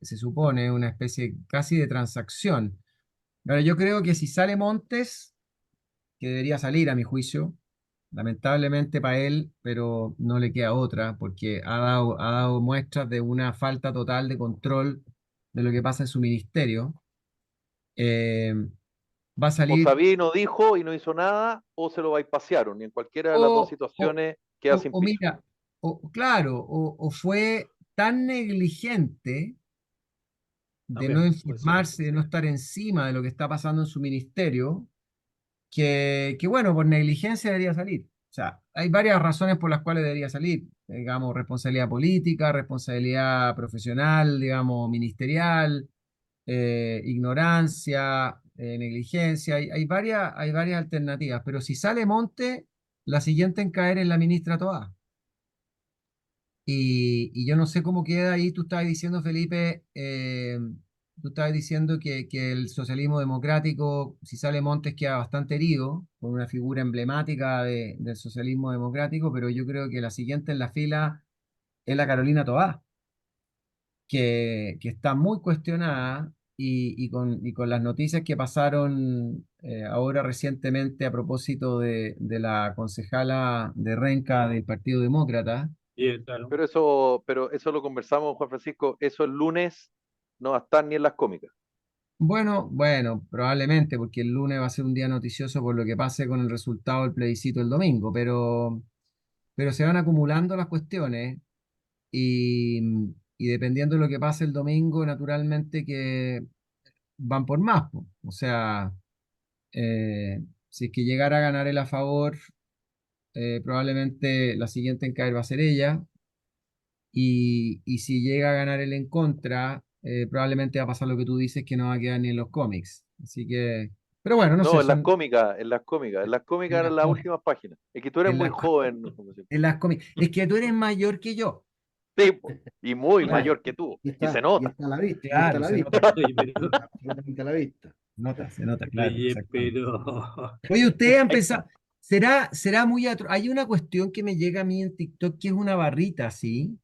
se supone, una especie casi de transacción. Ahora, yo creo que si sale Montes, que debería salir a mi juicio, lamentablemente para él, pero no le queda otra, porque ha dado muestras de una falta total de control de lo que pasa en su ministerio. Eh, Va a
O
salir,
sabía y no dijo y no hizo nada, o se lo bypasearon, y en cualquiera de las dos
o, o,
situaciones queda sin
o
piso.
mira, claro, o fue tan negligente de no
También puede ser eso.
informarse, de no estar encima de lo que está pasando en su ministerio, que bueno, por negligencia debería salir. O sea, hay varias razones por las cuales debería salir. Digamos, responsabilidad política, responsabilidad profesional, digamos, ministerial, ignorancia, negligencia. Hay varias alternativas, pero si sale Monte, la siguiente en caer es la ministra Toá. Y yo no sé cómo queda ahí. Tú estabas diciendo, Felipe, tú estabas diciendo que el socialismo democrático, si sale Montes, queda bastante herido, con una figura emblemática del socialismo democrático, pero yo creo que la siguiente en la fila es la Carolina Toá, que está muy cuestionada y con las noticias que pasaron ahora recientemente a propósito de la concejala de Renca del Partido Demócrata.
Claro.
Pero eso lo conversamos, Juan Francisco, eso el lunes no va a estar ni en las cómicas.
Bueno, probablemente, porque el lunes va a ser un día noticioso por lo que pase con el resultado del plebiscito el domingo, pero se van acumulando las cuestiones y, y dependiendo de lo que pase el domingo, naturalmente que van por más, po. O sea, si es que llegara a ganar el a favor, probablemente la siguiente en caer va a ser ella, y si llega a ganar el en contra, probablemente va a pasar lo que tú dices, que no va a quedar ni en los cómics. Así que, pero bueno, no sé,
No, en las cómicas, en las cómicas, en las cómicas
en
eran
las
las
cómics.
últimas páginas. Es que tú eres
En
muy
las,
joven, Juan Francisco.
en las cómics. Es que tú eres mayor que yo.
Sí, po, y muy
Claro,
mayor que tú,
Y
y se
y
nota.
está a la vista, y está a
claro,
la
se
vista,
nota,
Oye, pero,
absolutamente a la vista.
se nota, claro,
oye,
exactamente.
pero
Oye, ustedes han pensado, ¿será muy Hay una cuestión que me llega a mí en TikTok que es una barrita así,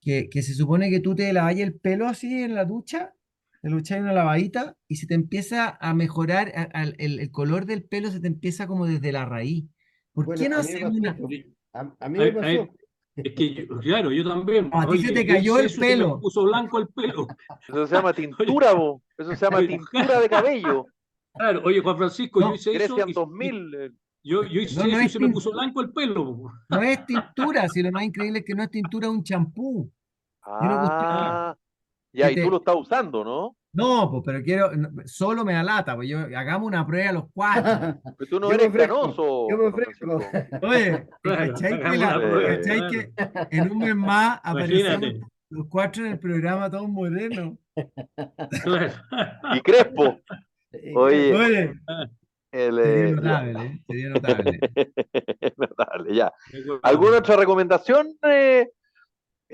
que se supone que tú te lavas el pelo así en la ducha, te lo echas en una lavadita y se te empieza a mejorar, el color del pelo se te empieza como desde la raíz. ¿Por
Bueno,
qué no
a mí me
haces
pasó,
una?
pues. A mí me
hay-
pasó.
hay- es que claro, yo también.
A ti se
Oye,
te
yo
cayó
hice
el
eso y se me
pelo.
puso blanco el pelo.
Eso se llama
Oye,
tintura, bo. Eso se llama
oye,
tintura de cabello.
claro, oye, Juan Francisco, yo
No,
hice eso
Grecian 2000.
yo
no,
hice
no
eso y
es
se me puso blanco el pelo.
no es tintura, si lo más increíble es que no es tintura, es un champú. Y una cuestión
Ah,
Ah, ya,
que
y tú lo
te,
estás usando, ¿no?
no, pues, pero solo me da lata, pues hagamos una prueba los cuatro.
Pero tú no
Yo me
eres
ofrezco, yo
canoso,
me
Juan
ofrezco.
Francisco.
Oye, ¿te
claro,
cachai que,
hagamos una prueba,
Eh,
cachai
claro.
que en un mes más aparecemos
Imagínate,
los cuatro en el programa todos morenos?
claro.
y Crespo.
Y
Oye,
Crespo.
Oye, sería
ya.
notable, ¿eh? Sería notable.
Dale, ya.
De acuerdo.
¿Alguna otra recomendación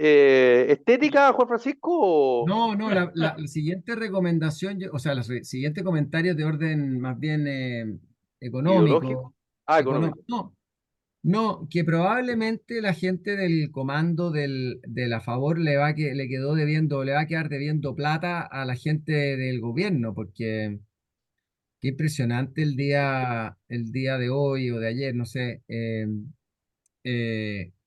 estética, Juan Francisco?
No, no, la siguiente recomendación, o sea, siguiente comentario de orden más bien
¿Ideológico?
económico,
Ah, económico.
no, no, que probablemente la gente del comando del a favor le quedó debiendo, le va a quedar debiendo plata a la gente del gobierno, porque qué impresionante el día de hoy o de ayer, no sé,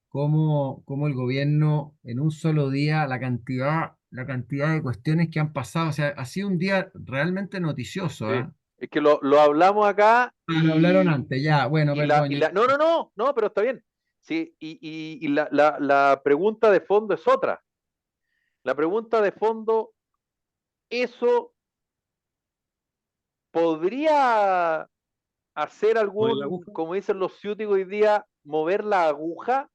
cómo el gobierno en un solo día, la cantidad de cuestiones que han pasado, o sea, ha sido un día realmente noticioso,
Sí.
¿ah?
Es que lo hablamos acá
Ah, lo hablaron antes, ya, bueno, perdón.
no, no, no, no, pero está bien. Sí, y la pregunta de fondo es otra. La pregunta de fondo, ¿eso podría hacer
Mueve la
algún,
aguja.
como dicen los ciúticos hoy día, mover la aguja?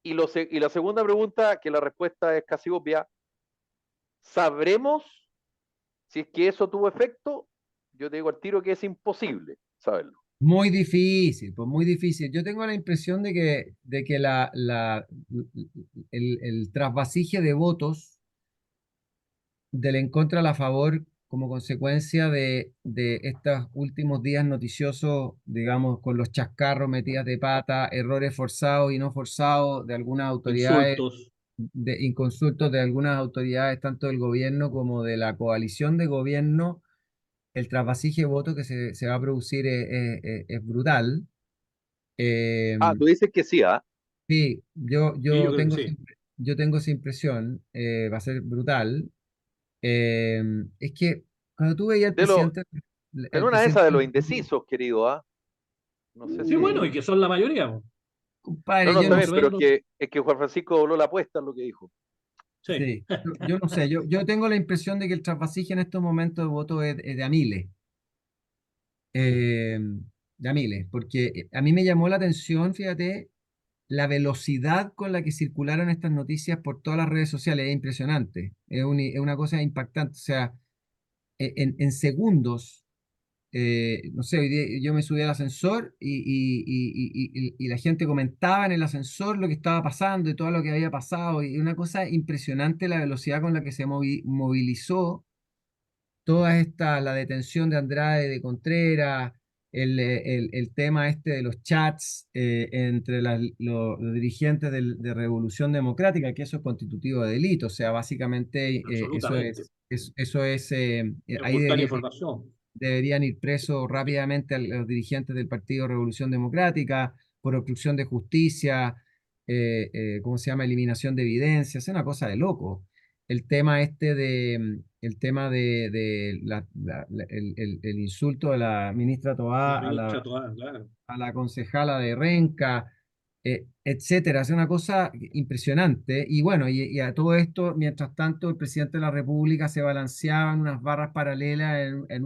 Y la segunda pregunta, que la respuesta es casi obvia, ¿sabremos si es que eso tuvo efecto? Yo te digo al tiro que es imposible saberlo.
Muy difícil, pues muy difícil. Yo tengo la impresión de que el trasvasije de votos del en contra a la favor como consecuencia de estos últimos días noticiosos, digamos, con los chascarros, metidas de pata, errores forzados y no forzados de algunas autoridades,
Insultos.
de inconsultos de algunas autoridades, tanto del gobierno como de la coalición de gobierno. El trasvasije de votos que se va a producir es brutal.
Ah,
Eh,
tú dices que sí, ¿ah?
sí,
Sí, yo creo que sí.
yo tengo esa impresión, va a ser brutal. Es que cuando tú veías
De lo, en
el
una de
presidente,
esas de los indecisos, querido, ¿ah? No sé
Sí, bueno, y
si.
que son la mayoría, po.
No,
compadre,
no,
yo
está
no
bien,
Tenemos
pero
sé,
tremendo.
es que Juan Francisco dobló la apuesta en lo que dijo.
Sí.
sí, yo no sé, yo tengo la impresión de que el trasvasije en estos momentos de voto es de a miles, eh, de a miles, porque a mí me llamó la atención, fíjate, la velocidad con la que circularon estas noticias por todas las redes sociales, es impresionante, es una cosa impactante, o sea, en segundos. No sé, hoy día yo me subí al ascensor y la gente comentaba en el ascensor lo que estaba pasando y todo lo que había pasado. Y una cosa impresionante la velocidad con la que se movilizó toda esta, la detención de Andrade, de Contreras, el tema este de los chats entre los dirigentes de Revolución Democrática, que eso es constitutivo de delito. O sea, básicamente
Absolutamente.
eso es ahí
Ocultar información.
deberían ir presos rápidamente a los dirigentes del Partido Revolución Democrática por obstrucción de justicia, ¿cómo se llama? Eliminación de evidencias, es una cosa de loco. El tema de el insulto de la ministra
La
Toá
ministra Toá, claro.
a la concejala de Renca, etcétera. Es una cosa impresionante. Y bueno, y a todo esto, mientras tanto, el presidente de la República se balanceaba en unas barras paralelas en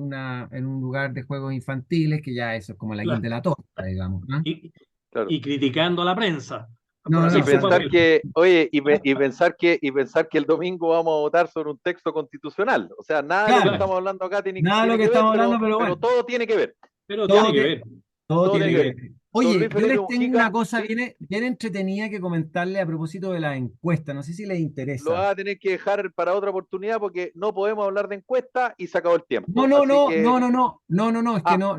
un lugar de juegos infantiles, que ya eso es como la guinda
Claro.
de la torta, digamos, ¿no?
Y,
Claro.
y criticando a la prensa por
No,
Y
hacer
no, o
su
sea,
pensar
papel.
que, oye, y pensar que el domingo vamos a votar sobre un texto constitucional. O sea, nada de lo que
claro,
estamos hablando acá
nada de lo
tiene
que
que ver,
estamos hablando, pero
pero
bueno,
todo tiene que ver.
Pero tiene
todo,
que ver.
todo
Todo
tiene
tiene
que
que
ver.
ver. Don
Oye,
Luis
yo
Felipe
les tengo una
Mujica,
cosa
sí,
bien entretenida que comentarle a propósito de la encuesta. No sé si les
lo
interesa.
vas a tener que dejar para otra oportunidad porque no podemos hablar de encuesta y se acabó el
No,
tiempo.
no,
Así
no, no,
que,
no, no, no, no, no, es que
ah,
no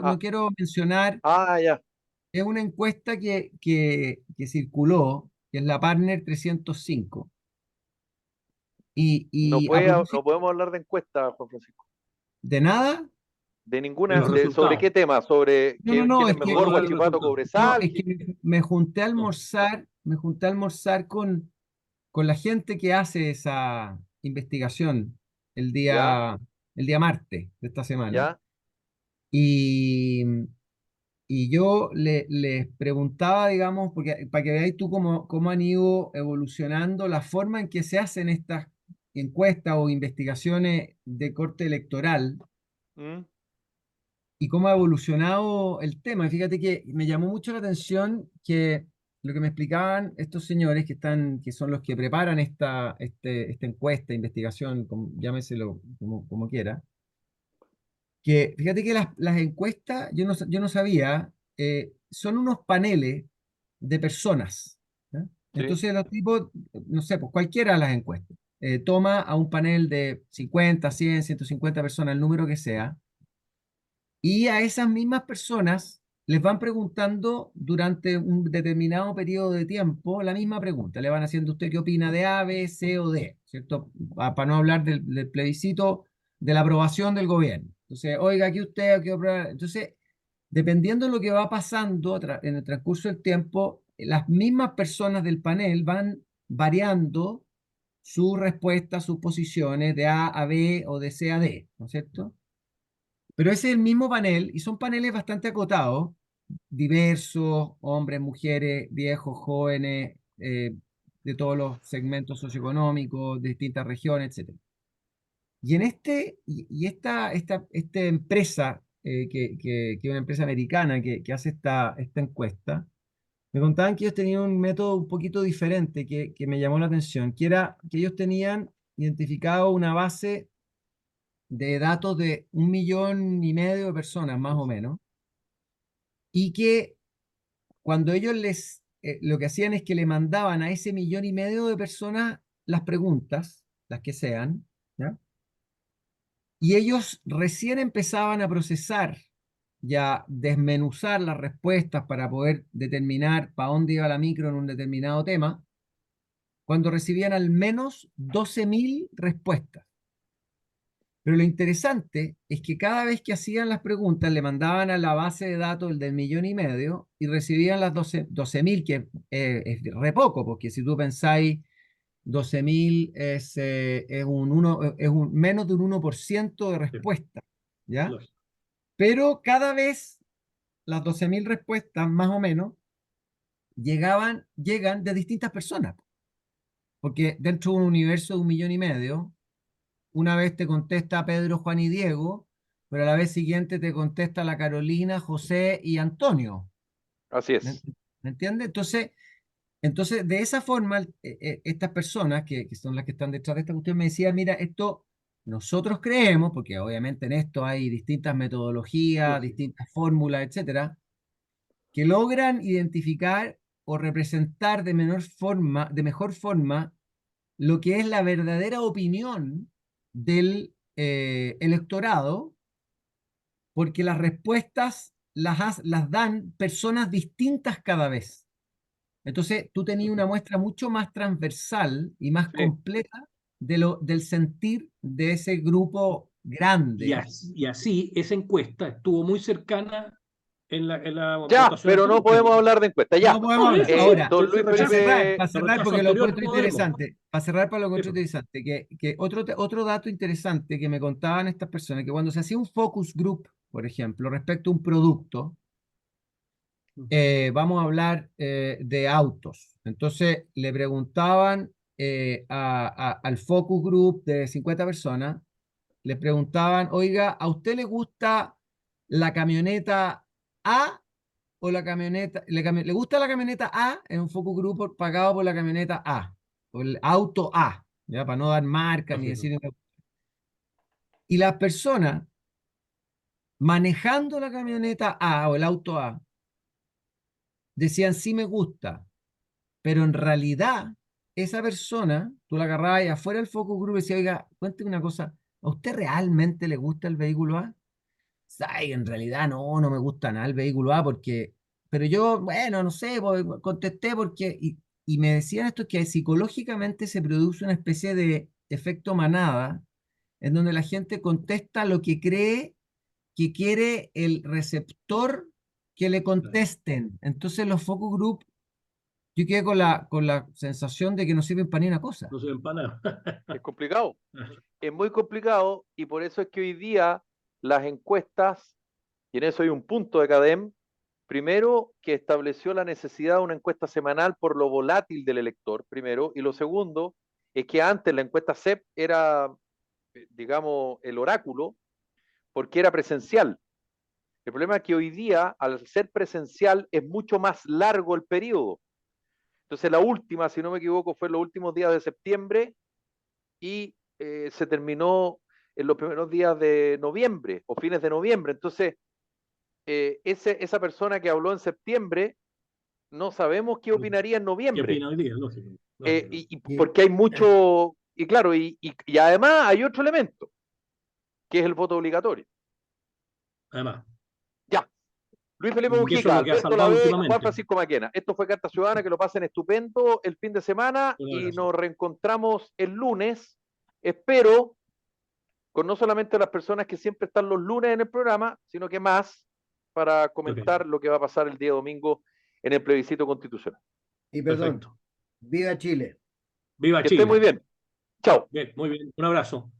ah,
quiero mencionar,
ya.
es una encuesta que circuló, que es la Partner 305. Y a
No
propósito
podemos hablar de encuesta, Juan Francisco.
de nada,
De
De
ninguna,
los
¿sobre qué
resultados.
tema? ¿Sobre
no, no,
quién
no,
es
es que
Solo
mejor,
dar el
Guachipato
resultado.
no,
Cobresal?
es que me junté a
No.
me junté a almorzar con la gente que hace esa investigación el
¿Ya?
día, el día martes de esta semana.
¿Ya?
Y, y yo les preguntaba, digamos, porque para que veáis tú cómo han ido evolucionando la forma en que se hacen estas encuestas o investigaciones de corte electoral
¿Mm?
y cómo ha evolucionado el tema. Y fíjate que me llamó mucho la atención que lo que me explicaban estos señores que son los que preparan esta encuesta, investigación, llámeselo como quiera, que fíjate que las encuestas, yo no sabía, son unos paneles de personas. ¿Ya?
Sí.
Entonces los tipos, no sé, pues cualquiera de las encuestas, toma a un panel de 50, 100, 150 personas, el número que sea, y a esas mismas personas les van preguntando durante un determinado periodo de tiempo la misma pregunta. Le van haciendo usted qué opina de A, B, C o D, ¿cierto? Para no hablar del plebiscito de la aprobación del gobierno. Entonces, oiga, ¿qué usted, qué opina? Entonces, dependiendo de lo que va pasando en el transcurso del tiempo, las mismas personas del panel van variando su respuesta, sus posiciones de A a B o de C a D, ¿no es cierto? Pero ese es el mismo panel y son paneles bastante acotados, diversos, hombres, mujeres, viejos, jóvenes, de todos los segmentos socioeconómicos, de distintas regiones, etcétera. Y en esta empresa, que es una empresa americana que hace esta encuesta, me contaban que ellos tenían un método un poquito diferente que me llamó la atención, que era que ellos tenían identificado una base de datos de 1,5 millones de personas, más o menos, y que cuando ellos lo que hacían es que le mandaban a ese 1,5 millones de personas las preguntas, las que sean, ¿ya? Y ellos recién empezaban a procesar y a desmenuzar las respuestas para poder determinar para dónde iba la micro en un determinado tema, cuando recibían al menos 12.000 respuestas. Pero lo interesante es que cada vez que hacían las preguntas le mandaban a la base de datos el del 1.500.000 y recibían las 12.000, que es re poco, porque si tú pensáis, 12.000 es menos de un 1% de respuesta, ¿ya?
Lógico.
Pero cada vez las 12.000 respuestas, más o menos, llegan de distintas personas. Porque dentro de un universo de 1.500.000, una vez te contesta Pedro, Juan y Diego, pero a la vez siguiente te contesta la Carolina, José y Antonio.
Así
¿Me,
es.
me entiendes? Entonces, de esa forma, estas personas que son las que están detrás de esta cuestión me decían, mira, esto nosotros creemos, porque obviamente en esto hay distintas metodologías,
Lógico.
distintas fórmulas, etcétera, que logran identificar o representar de mejor forma lo que es la verdadera opinión del electorado, porque las respuestas las dan personas distintas cada vez. Entonces, tú tenías una muestra mucho más transversal y más
Sí.
completa del sentir de ese grupo grande.
Y así esa encuesta estuvo muy cercana en la
Ya,
votación
pero no
anterior.
podemos hablar de encuesta. Ya.
No podemos hablar.
Eso,
Ahora,
Don
ese
Luis
rechazo,
Felipe,
para
el
cerrar,
rechazo
porque lo
anterior
encuentro
no veremos.
interesante, para cerrar para lo encuentro
Sí, pues.
interesante, que otro dato interesante que me contaban estas personas, que cuando se hacía un focus group, por ejemplo, respecto a un producto, vamos a hablar de autos. Entonces le preguntaban al focus group de 50 personas, le preguntaban, oiga, ¿a usted le gusta la camioneta A o la camioneta, le gusta la camioneta A en un focus group pagado por la camioneta A, o el auto A, ya para no dar marcas ni
Lógico.
decir. Y las personas manejando la camioneta A o el auto A decían sí me gusta, pero en realidad esa persona, tú la agarrabas y afuera del focus group y decía, oiga, cuénteme una cosa, ¿a usted realmente le gusta el vehículo A? Ay, en realidad no me gusta nada el vehículo A porque, pero yo, bueno, no sé, contesté porque, y me decían esto que psicológicamente se produce una especie de efecto manada en donde la gente contesta lo que cree que quiere el receptor que le contesten. Entonces los focus group, yo quedé con la sensación de que no sirven para ni una cosa.
No se ven para nada.
es complicado. Es muy complicado y por eso es que hoy día las encuestas, y en eso hay un punto de CADEM, primero que estableció la necesidad de una encuesta semanal por lo volátil del elector, primero, y lo segundo es que antes la encuesta CEP era, digamos, el oráculo, porque era presencial. El problema es que hoy día, al ser presencial, es mucho más largo el periodo. Entonces la última, si no me equivoco, fue en los últimos días de septiembre y se terminó en los primeros días de noviembre o fines de noviembre. Entonces, esa persona que habló en septiembre, no sabemos qué opinaría en
¿Qué
noviembre.
opina hoy día? Lógico.
Porque hay mucho, y claro, y además hay otro elemento, que es el voto obligatorio.
Además,
Ya. Luis Felipe
que eso es
Mujica,
lo que ha
Alberto
salvado
Lavey, Juan
últimamente.
Francisco Maquena. Esto fue Carta Ciudadana, que lo pasen estupendo el fin de semana
Un
y
abrazo.
nos reencontramos el lunes. Espero con no solamente las personas que siempre están los lunes en el programa, sino que más para comentar
Ok,
lo que va a pasar el día domingo en el plebiscito constitucional.
Y perdón,
perfecto.
viva Chile.
Viva
Que esté muy
Chile.
bien. Chao.
Bien, muy bien. Un abrazo.